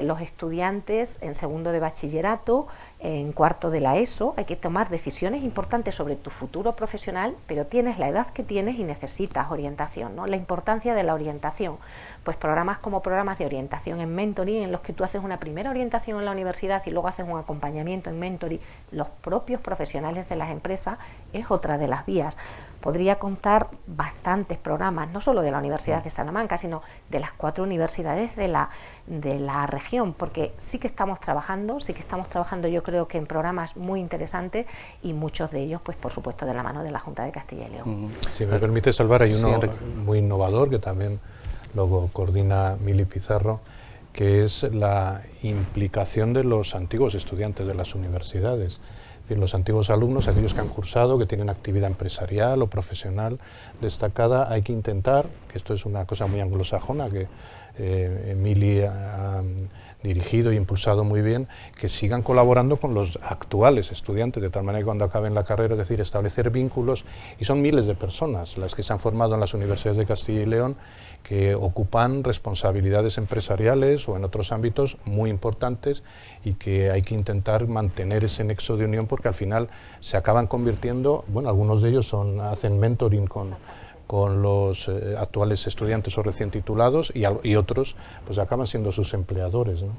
Speaker 7: los estudiantes en segundo de bachillerato, en cuarto de la ESO, hay que tomar decisiones importantes sobre tu futuro profesional, pero tienes la edad que tienes y necesitas orientación, ¿no? La importancia de la orientación, pues programas como programas de orientación en mentoring, en los que tú haces una primera orientación en la universidad y luego haces un acompañamiento en mentoring, los propios profesionales de las empresas, es otra de las vías. Podría contar bastantes programas, no solo de la Universidad de Salamanca, sino de las 4 universidades de la región, porque sí que estamos trabajando yo creo que en programas muy interesantes, y muchos de ellos, pues por supuesto, de la mano de la Junta de Castilla y León.
Speaker 5: Si me permite, Salvar, hay uno muy innovador que también luego coordina Mili Pizarro, que es la implicación de los antiguos estudiantes de las universidades. Es decir, los antiguos alumnos, aquellos que han cursado, que tienen actividad empresarial o profesional destacada, hay que intentar, que esto es una cosa muy anglosajona, que Mili ha dirigido e impulsado muy bien, que sigan colaborando con los actuales estudiantes, de tal manera que cuando acaben la carrera, es decir, establecer vínculos, y son miles de personas las que se han formado en las universidades de Castilla y León, que ocupan responsabilidades empresariales o en otros ámbitos muy importantes, y que hay que intentar mantener ese nexo de unión, porque al final se acaban convirtiendo, bueno, algunos de ellos hacen mentoring con los actuales estudiantes o recién titulados, y otros pues acaban siendo sus empleadores, ¿no?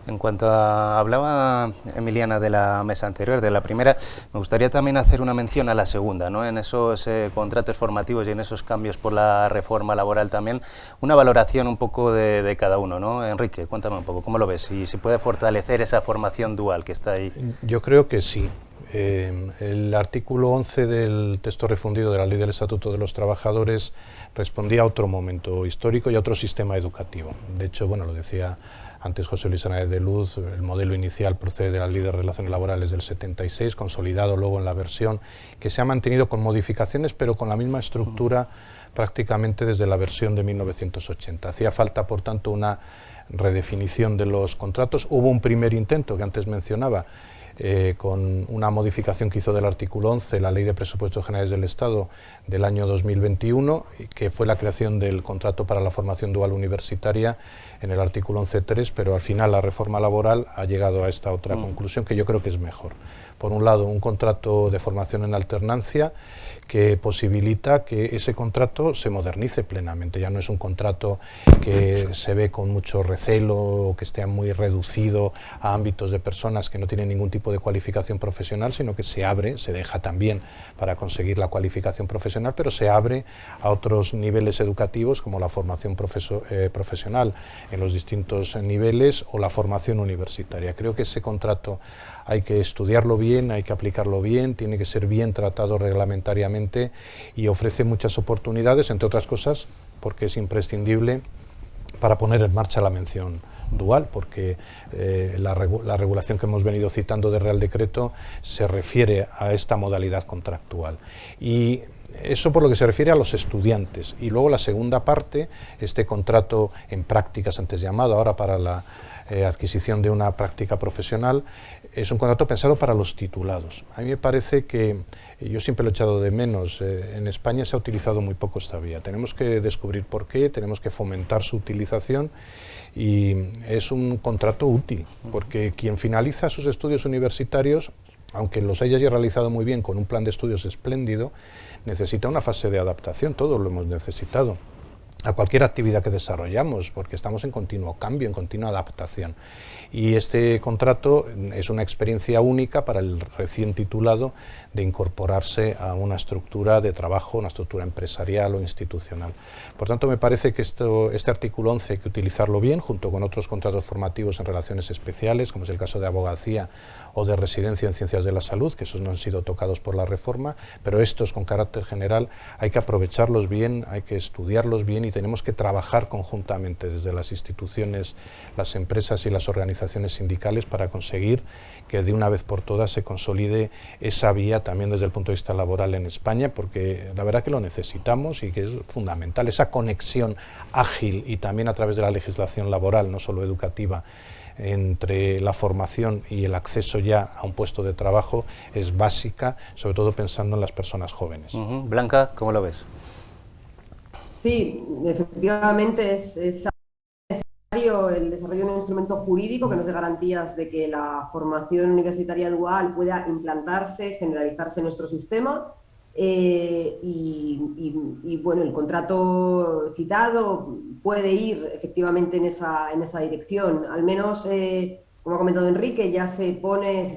Speaker 4: En cuanto hablaba Emiliana de la mesa anterior, de la primera, me gustaría también hacer una mención a la segunda, ¿no? En esos contratos formativos y en esos cambios por la reforma laboral también, una valoración un poco de cada uno, ¿no? Enrique, cuéntame un poco, ¿cómo lo ves? ¿Y si puede fortalecer esa formación dual que está ahí?
Speaker 5: Yo creo que sí. El artículo 11 del texto refundido de la Ley del Estatuto de los Trabajadores respondía a otro momento histórico y a otro sistema educativo. De hecho, bueno, lo decía antes José Luis Hernández de Luz, el modelo inicial procede de la Ley de Relaciones Laborales del 76, consolidado luego en la versión que se ha mantenido con modificaciones, pero con la misma estructura prácticamente desde la versión de 1980. Hacía falta, por tanto, una redefinición de los contratos. Hubo un primer intento que antes mencionaba, con una modificación que hizo del artículo 11, la Ley de Presupuestos Generales del Estado del año 2021, que fue la creación del contrato para la formación dual universitaria en el artículo 11.3, pero al final la reforma laboral ha llegado a esta otra conclusión, que yo creo que es mejor. Por un lado, un contrato de formación en alternancia que posibilita que ese contrato se modernice plenamente. Ya no es un contrato que se ve con mucho recelo o que esté muy reducido a ámbitos de personas que no tienen ningún tipo de cualificación profesional, sino que se abre, se deja también para conseguir la cualificación profesional, pero se abre a otros niveles educativos, como la formación profesional en los distintos niveles o la formación universitaria. Creo que ese contrato hay que estudiarlo bien, hay que aplicarlo bien, tiene que ser bien tratado reglamentariamente, y ofrece muchas oportunidades, entre otras cosas, porque es imprescindible para poner en marcha la mención dual, porque la regulación que hemos venido citando de Real Decreto se refiere a esta modalidad contractual. Y eso por lo que se refiere a los estudiantes. Y luego la segunda parte, este contrato en prácticas antes llamado, ahora para la adquisición de una práctica profesional, es un contrato pensado para los titulados. A mí me parece que, yo siempre lo he echado de menos, en España se ha utilizado muy poco esta vía. Tenemos que descubrir por qué, tenemos que fomentar su utilización, y es un contrato útil, porque quien finaliza sus estudios universitarios, aunque los haya ya realizado muy bien con un plan de estudios espléndido, necesita una fase de adaptación. Todos lo hemos necesitado, a cualquier actividad que desarrollamos, porque estamos en continuo cambio, en continua adaptación. Y este contrato es una experiencia única para el recién titulado de incorporarse a una estructura de trabajo, una estructura empresarial o institucional. Por tanto, me parece que este artículo 11 hay que utilizarlo bien, junto con otros contratos formativos en relaciones especiales, como es el caso de abogacía o de residencia en ciencias de la salud, que esos no han sido tocados por la reforma, pero estos con carácter general hay que aprovecharlos bien, hay que estudiarlos bien, y tenemos que trabajar conjuntamente desde las instituciones, las empresas y las organizaciones sindicales para conseguir que de una vez por todas se consolide esa vía también desde el punto de vista laboral en España, porque la verdad que lo necesitamos y que es fundamental, esa conexión ágil y también a través de la legislación laboral, no solo educativa, entre la formación y el acceso ya a un puesto de trabajo es básica, sobre todo pensando en las personas jóvenes.
Speaker 4: Blanca, ¿cómo lo ves?
Speaker 6: Sí, efectivamente es necesario el desarrollo de un instrumento jurídico que nos dé garantías de que la formación universitaria dual pueda implantarse, generalizarse en nuestro sistema. Bueno, el contrato citado puede ir efectivamente en esa dirección. Al menos, como ha comentado Enrique, ya se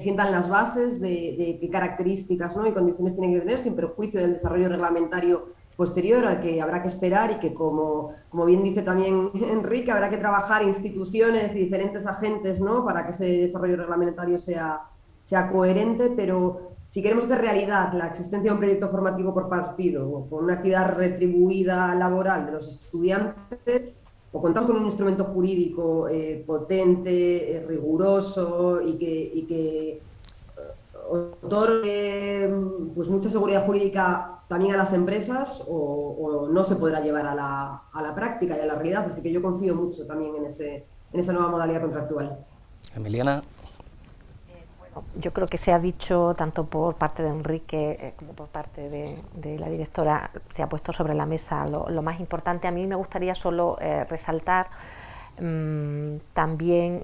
Speaker 6: sientan las bases de qué características, ¿no?, y condiciones tienen que tener, sin perjuicio del desarrollo reglamentario posterior, al que habrá que esperar, y que, como bien dice también Enrique, habrá que trabajar instituciones y diferentes agentes, ¿no?, para que ese desarrollo reglamentario sea coherente. Pero si queremos hacer realidad la existencia de un proyecto formativo por partido, con una actividad retribuida laboral de los estudiantes, o contamos con un instrumento jurídico potente, riguroso, y que otorgue pues mucha seguridad jurídica también a las empresas, o no se podrá llevar a la práctica y a la realidad. Así que yo confío mucho también en esa nueva modalidad contractual.
Speaker 4: Emiliana.
Speaker 7: Bueno, yo creo que se ha dicho tanto por parte de Enrique como por parte de la directora, se ha puesto sobre la mesa lo más importante. A mí me gustaría solo resaltar también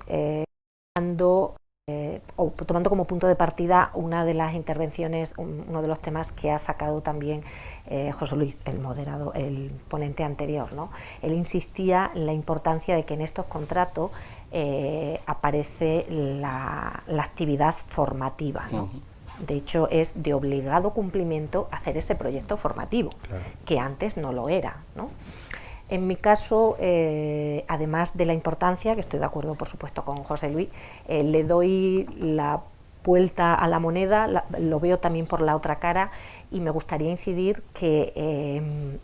Speaker 7: tomando como punto de partida una de las intervenciones, uno de los temas que ha sacado también José Luis, el ponente anterior, ¿no? Él insistía en la importancia de que en estos contratos aparece la actividad formativa, ¿no? De hecho, es de obligado cumplimiento hacer ese proyecto formativo, claro, que antes no lo era, ¿no? En mi caso, además de la importancia, que estoy de acuerdo por supuesto con José Luis, le doy la vuelta a la moneda, lo veo también por la otra cara, y me gustaría incidir que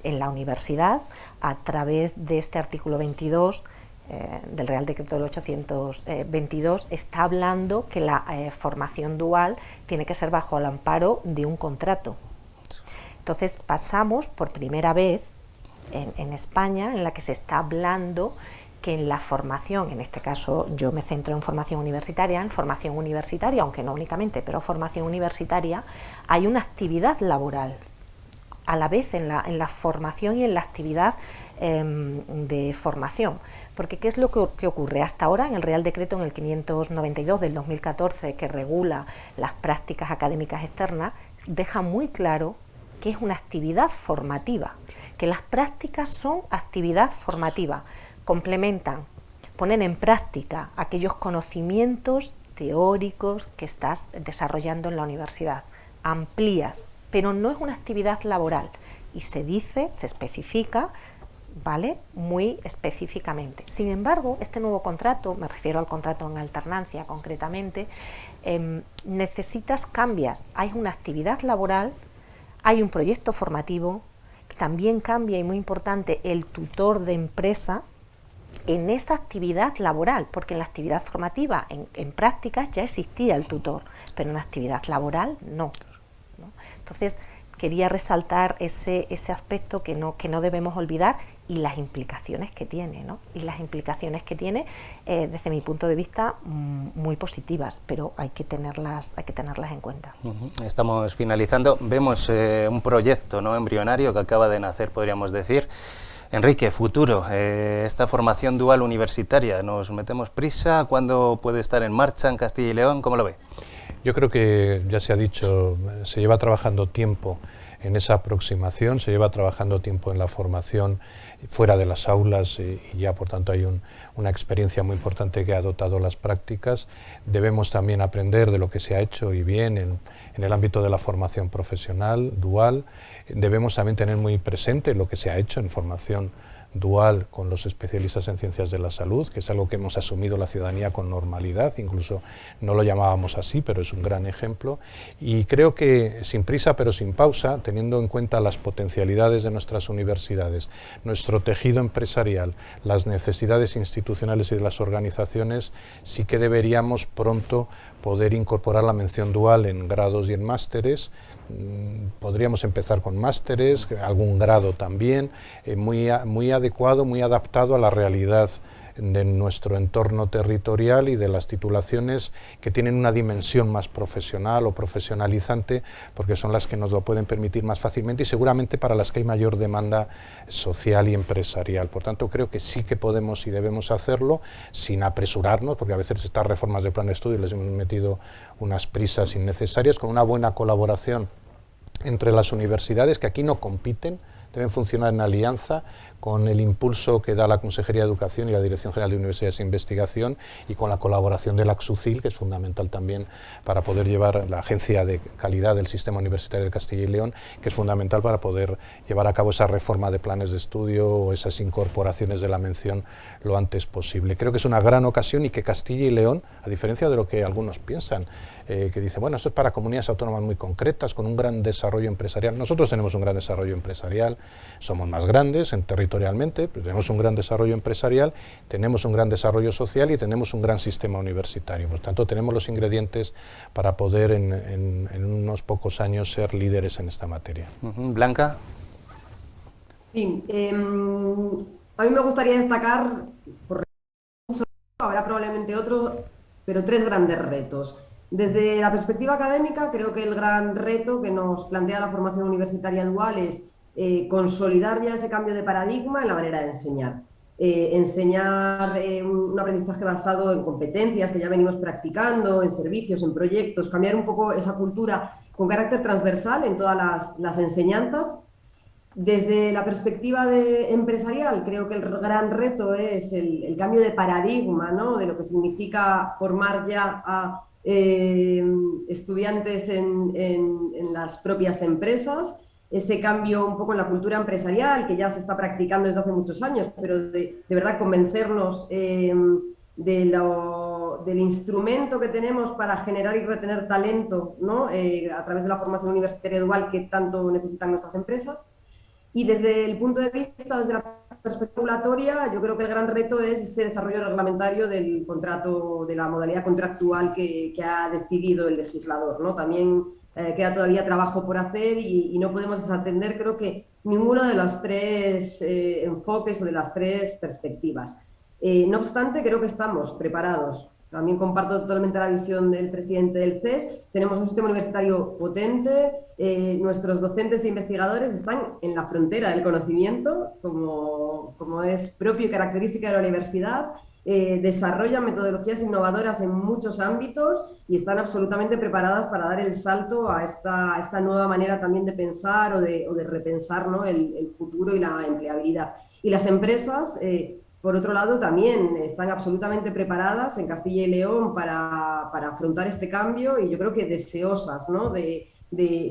Speaker 7: en la universidad, a través de este artículo 22 del Real Decreto del 822, está hablando que la formación dual tiene que ser bajo el amparo de un contrato. Entonces pasamos por primera vez en España, en la que se está hablando que en la formación, en este caso yo me centro en formación universitaria, aunque no únicamente, pero formación universitaria, hay una actividad laboral a la vez en la formación y en la actividad de formación. Porque ¿qué es lo que ocurre? Hasta ahora, en el Real Decreto, en el 592 del 2014, que regula las prácticas académicas externas, deja muy claro que es una actividad formativa, que las prácticas son actividad formativa, complementan, ponen en práctica aquellos conocimientos teóricos que estás desarrollando en la universidad, amplías, pero no es una actividad laboral, y se dice, se especifica, ¿vale?, muy específicamente. Sin embargo, este nuevo contrato, me refiero al contrato en alternancia concretamente, cambias, hay una actividad laboral, hay un proyecto formativo que también cambia, y muy importante, el tutor de empresa en esa actividad laboral, porque en la actividad formativa, en prácticas, ya existía el tutor, pero en la actividad laboral no. Entonces, quería resaltar ese aspecto que no debemos olvidar, y las implicaciones que tiene, ¿no? Y las implicaciones que tiene, desde mi punto de vista, muy positivas, pero hay que tenerlas en cuenta.
Speaker 4: Estamos finalizando. Vemos un proyecto, ¿no?, embrionario que acaba de nacer, podríamos decir. Enrique, futuro, esta formación dual universitaria, ¿nos metemos prisa? ¿Cuándo puede estar en marcha en Castilla y León? ¿Cómo lo ve?
Speaker 5: Yo creo que, ya se ha dicho, se lleva trabajando tiempo en esa aproximación, se lleva trabajando tiempo en la formación fuera de las aulas y ya por tanto hay una experiencia muy importante que ha dotado las prácticas. Debemos también aprender de lo que se ha hecho y bien en el ámbito de la formación profesional dual. Debemos también tener muy presente lo que se ha hecho en formación dual con los especialistas en ciencias de la salud, que es algo que hemos asumido la ciudadanía con normalidad, incluso no lo llamábamos así, pero es un gran ejemplo. Y creo que sin prisa pero sin pausa, teniendo en cuenta las potencialidades de nuestras universidades, nuestro tejido empresarial, las necesidades institucionales y de las organizaciones, sí que deberíamos pronto poder incorporar la mención dual en grados y en másteres. Podríamos empezar con másteres, algún grado también, muy adecuado, muy adaptado a la realidad de nuestro entorno territorial y de las titulaciones que tienen una dimensión más profesional o profesionalizante, porque son las que nos lo pueden permitir más fácilmente y seguramente para las que hay mayor demanda social y empresarial. Por tanto, creo que sí que podemos y debemos hacerlo sin apresurarnos, porque a veces estas reformas de plan de estudio les hemos metido unas prisas innecesarias, con una buena colaboración entre las universidades, que aquí no compiten, deben funcionar en alianza con el impulso que da la Consejería de Educación y la Dirección General de Universidades e Investigación y con la colaboración de la ACSUCIL, que es fundamental también para poder llevar la Agencia de Calidad del Sistema Universitario de Castilla y León, que es fundamental para poder llevar a cabo esa reforma de planes de estudio o esas incorporaciones de la mención lo antes posible. Creo que es una gran ocasión y que Castilla y León, a diferencia de lo que algunos piensan, que dicen, bueno, esto es para comunidades autónomas muy concretas, con un gran desarrollo empresarial. Nosotros tenemos un gran desarrollo empresarial, somos más grandes territorialmente, pero tenemos un gran desarrollo empresarial, tenemos un gran desarrollo social y tenemos un gran sistema universitario. Por tanto, tenemos los ingredientes para poder en unos pocos años ser líderes en esta materia.
Speaker 4: Blanca.
Speaker 6: Sí, a mí me gustaría destacar, habrá probablemente otro, pero 3 grandes retos. Desde la perspectiva académica, creo que el gran reto que nos plantea la formación universitaria dual es consolidar ya ese cambio de paradigma en la manera de enseñar. Enseñar un aprendizaje basado en competencias que ya venimos practicando, en servicios, en proyectos, cambiar un poco esa cultura con carácter transversal en todas las enseñanzas. Desde la perspectiva empresarial, creo que el gran reto es el cambio de paradigma, ¿no?, de lo que significa formar ya a estudiantes en las propias empresas, ese cambio un poco en la cultura empresarial que ya se está practicando desde hace muchos años, pero de verdad convencernos del instrumento que tenemos para generar y retener talento, ¿no?, a través de la formación universitaria dual que tanto necesitan nuestras empresas. Y desde el punto de vista, desde la perspectiva regulatoria, yo creo que el gran reto es ese desarrollo reglamentario del contrato, de la modalidad contractual que ha decidido el legislador, ¿no? También queda todavía trabajo por hacer y no podemos desatender, creo que, ninguno de los 3 enfoques o de las 3 perspectivas. No obstante, creo que estamos preparados. También comparto totalmente la visión del presidente del CES. Tenemos un sistema universitario potente, nuestros docentes e investigadores están en la frontera del conocimiento, como es propio y característica de la universidad, desarrollan metodologías innovadoras en muchos ámbitos y están absolutamente preparadas para dar el salto a esta nueva manera también de pensar o de repensar, ¿no?, el futuro y la empleabilidad. Y las empresas, por otro lado, también están absolutamente preparadas en Castilla y León para afrontar este cambio y yo creo que deseosas, ¿no?, de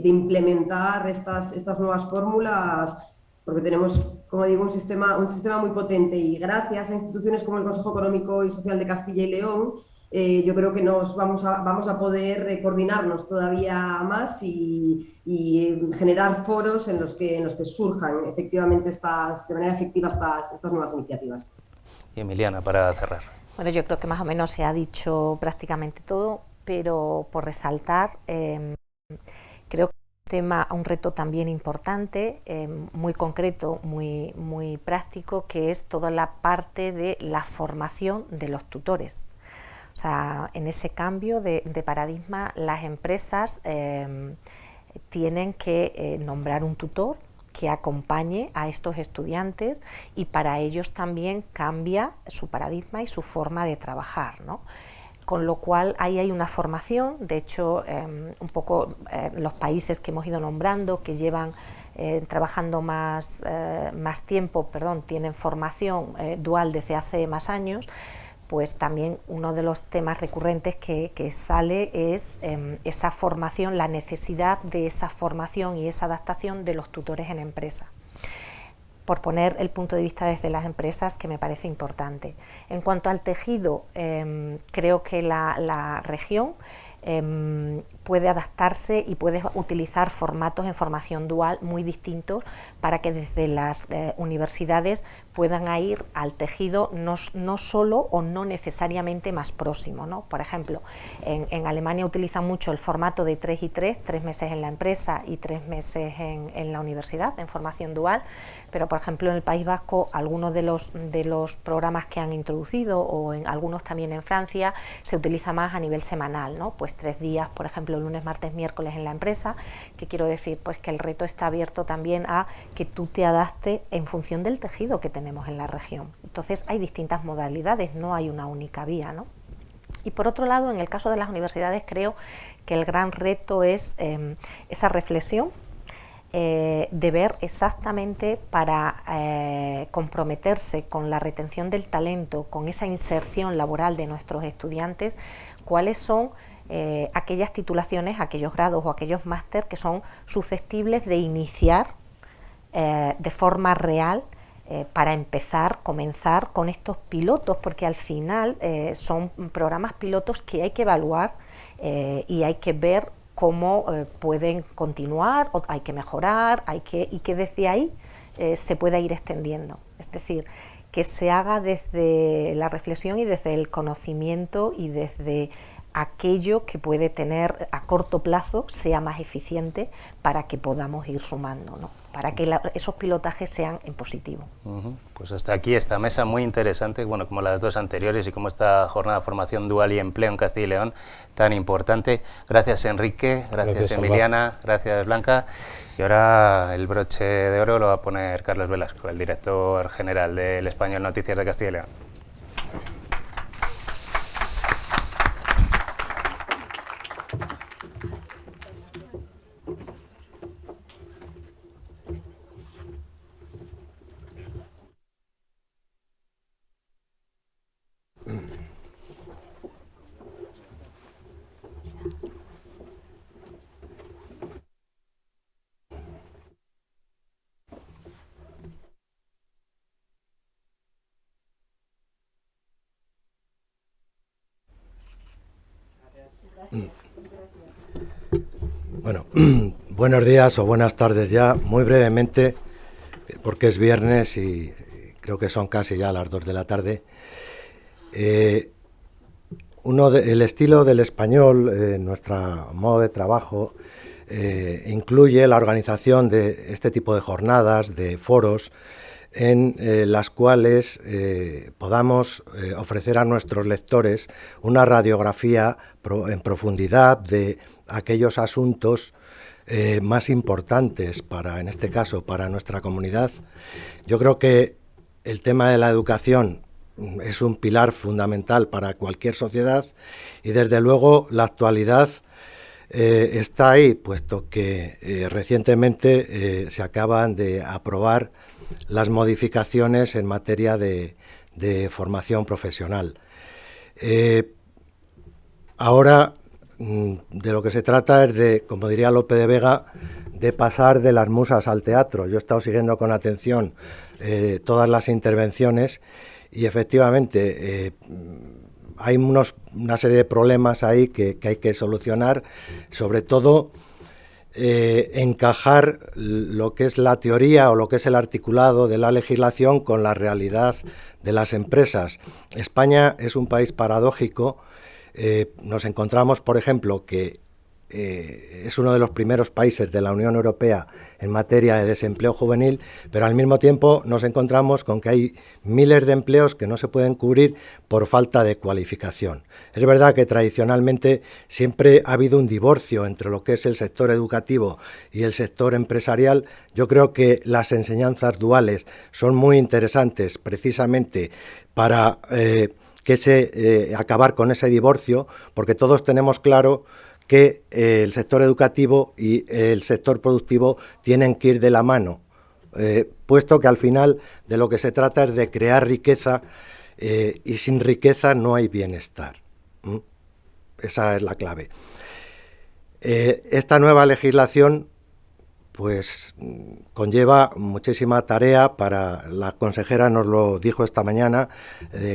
Speaker 6: implementar estas nuevas fórmulas, porque tenemos, como digo, un sistema muy potente y gracias a instituciones como el Consejo Económico y Social de Castilla y León yo creo que vamos a poder coordinarnos todavía más y generar foros en los que surjan efectivamente de manera efectiva estas nuevas iniciativas.
Speaker 4: Y Emiliana, para cerrar.
Speaker 7: Bueno, yo creo que más o menos se ha dicho prácticamente todo, pero por resaltar, creo que un reto también importante, muy concreto, muy práctico, que es toda la parte de la formación de los tutores. O sea, en ese cambio de paradigma, las empresas tienen que nombrar un tutor que acompañe a estos estudiantes, y para ellos también cambia su paradigma y su forma de trabajar, ¿no? Con lo cual ahí hay una formación. De hecho, un poco los países que hemos ido nombrando, que llevan trabajando más tiempo, tienen formación dual desde hace más años, pues también uno de los temas recurrentes que sale es esa formación, la necesidad de esa formación y esa adaptación de los tutores en empresa. Por poner el punto de vista desde las empresas, que me parece importante. En cuanto al tejido, creo que la región puede adaptarse y puede utilizar formatos en formación dual muy distintos para que desde las universidades puedan ir al tejido no solo o no necesariamente más próximo, ¿no? Por ejemplo, en Alemania utilizan mucho el formato de 3 y 3, 3 meses en la empresa y 3 meses en la universidad, en formación dual, pero por ejemplo en el País Vasco algunos de los programas que han introducido, o en algunos también en Francia, se utiliza más a nivel semanal, ¿no? Pues 3 días, por ejemplo, lunes, martes, miércoles en la empresa. ¿Qué quiero decir? Pues que el reto está abierto también a que tú te adaptes en función del tejido que tenemos en la región. Entonces hay distintas modalidades, no hay una única vía, ¿no? Y por otro lado, en el caso de las universidades, creo que el gran reto es esa reflexión de ver exactamente, para comprometerse con la retención del talento, con esa inserción laboral de nuestros estudiantes, cuáles son aquellas titulaciones, aquellos grados o aquellos máster que son susceptibles de iniciar de forma real para comenzar con estos pilotos, porque al final son programas pilotos que hay que evaluar y hay que ver cómo pueden continuar, o hay que mejorar, y que desde ahí se pueda ir extendiendo. Es decir, que se haga desde la reflexión y desde el conocimiento y desde aquello que puede tener a corto plazo sea más eficiente para que podamos ir sumando, ¿no? Para que esos pilotajes sean en positivo.
Speaker 4: Pues hasta aquí esta mesa muy interesante, bueno, como las dos anteriores, y como esta jornada de formación dual y empleo en Castilla y León tan importante. Gracias, Enrique, gracias Emiliana, gracias Blanca. Y ahora el broche de oro lo va a poner Carlos Velasco, el director general del Español Noticias de Castilla y León.
Speaker 8: Bueno, buenos días o buenas tardes ya, muy brevemente, porque es viernes y creo que son casi ya las 2 de la tarde. El estilo del Español, nuestro modo de trabajo, incluye la organización de este tipo de jornadas, de foros, en las cuales podamos ofrecer a nuestros lectores una radiografía en profundidad de aquellos asuntos más importantes en este caso, para nuestra comunidad. Yo creo que el tema de la educación es un pilar fundamental para cualquier sociedad, y desde luego la actualidad está ahí, puesto que recientemente se acaban de aprobar las modificaciones en materia de formación profesional. Ahora de lo que se trata es de, como diría Lope de Vega, de pasar de las musas al teatro. Yo he estado siguiendo con atención todas las intervenciones y efectivamente hay una serie de problemas ahí que hay que solucionar, sobre todo encajar lo que es la teoría o lo que es el articulado de la legislación con la realidad de las empresas. España es un país paradójico. Nos encontramos, por ejemplo, que es uno de los primeros países de la Unión Europea en materia de desempleo juvenil, pero al mismo tiempo nos encontramos con que hay miles de empleos que no se pueden cubrir por falta de cualificación. Es verdad que tradicionalmente siempre ha habido un divorcio entre lo que es el sector educativo y el sector empresarial. Yo creo que las enseñanzas duales son muy interesantes precisamente para acabar con ese divorcio, porque todos tenemos claro que el sector educativo y el sector productivo tienen que ir de la mano, puesto que al final de lo que se trata es de crear riqueza, y sin riqueza no hay bienestar. Esa es la clave. Esta nueva legislación pues conlleva muchísima tarea. La consejera nos lo dijo esta mañana,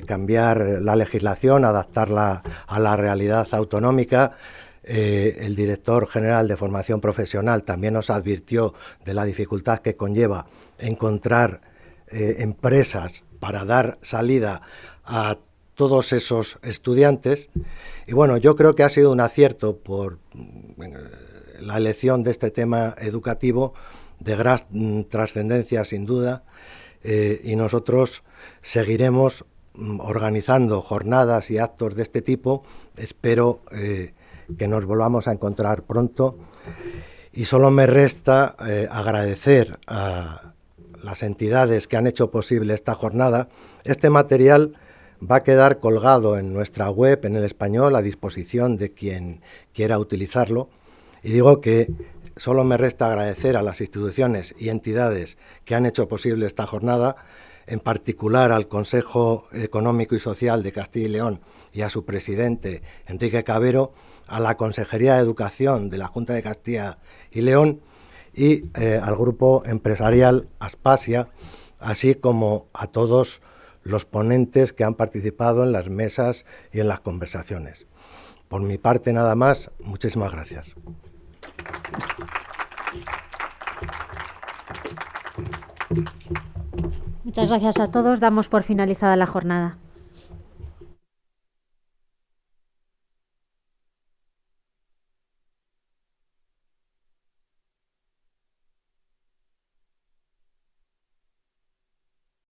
Speaker 8: cambiar la legislación, adaptarla a la realidad autonómica. El director general de formación profesional también nos advirtió de la dificultad que conlleva encontrar empresas para dar salida a todos esos estudiantes. Y bueno, yo creo que ha sido un acierto por la elección de este tema educativo de gran trascendencia sin duda, y nosotros seguiremos organizando jornadas y actos de este tipo. Espero que nos volvamos a encontrar pronto, y solo me resta agradecer a las entidades que han hecho posible esta jornada. Este material va a quedar colgado en nuestra web en el español a disposición de quien quiera utilizarlo, y digo que solo me resta agradecer a las instituciones y entidades que han hecho posible esta jornada, en particular al Consejo Económico y Social de Castilla y León y a su presidente, Enrique Cabero, a la Consejería de Educación de la Junta de Castilla y León y al grupo empresarial Aspasia, así como a todos los ponentes que han participado en las mesas y en las conversaciones. Por mi parte nada más, muchísimas gracias.
Speaker 1: Muchas gracias a todos. Damos por finalizada la jornada.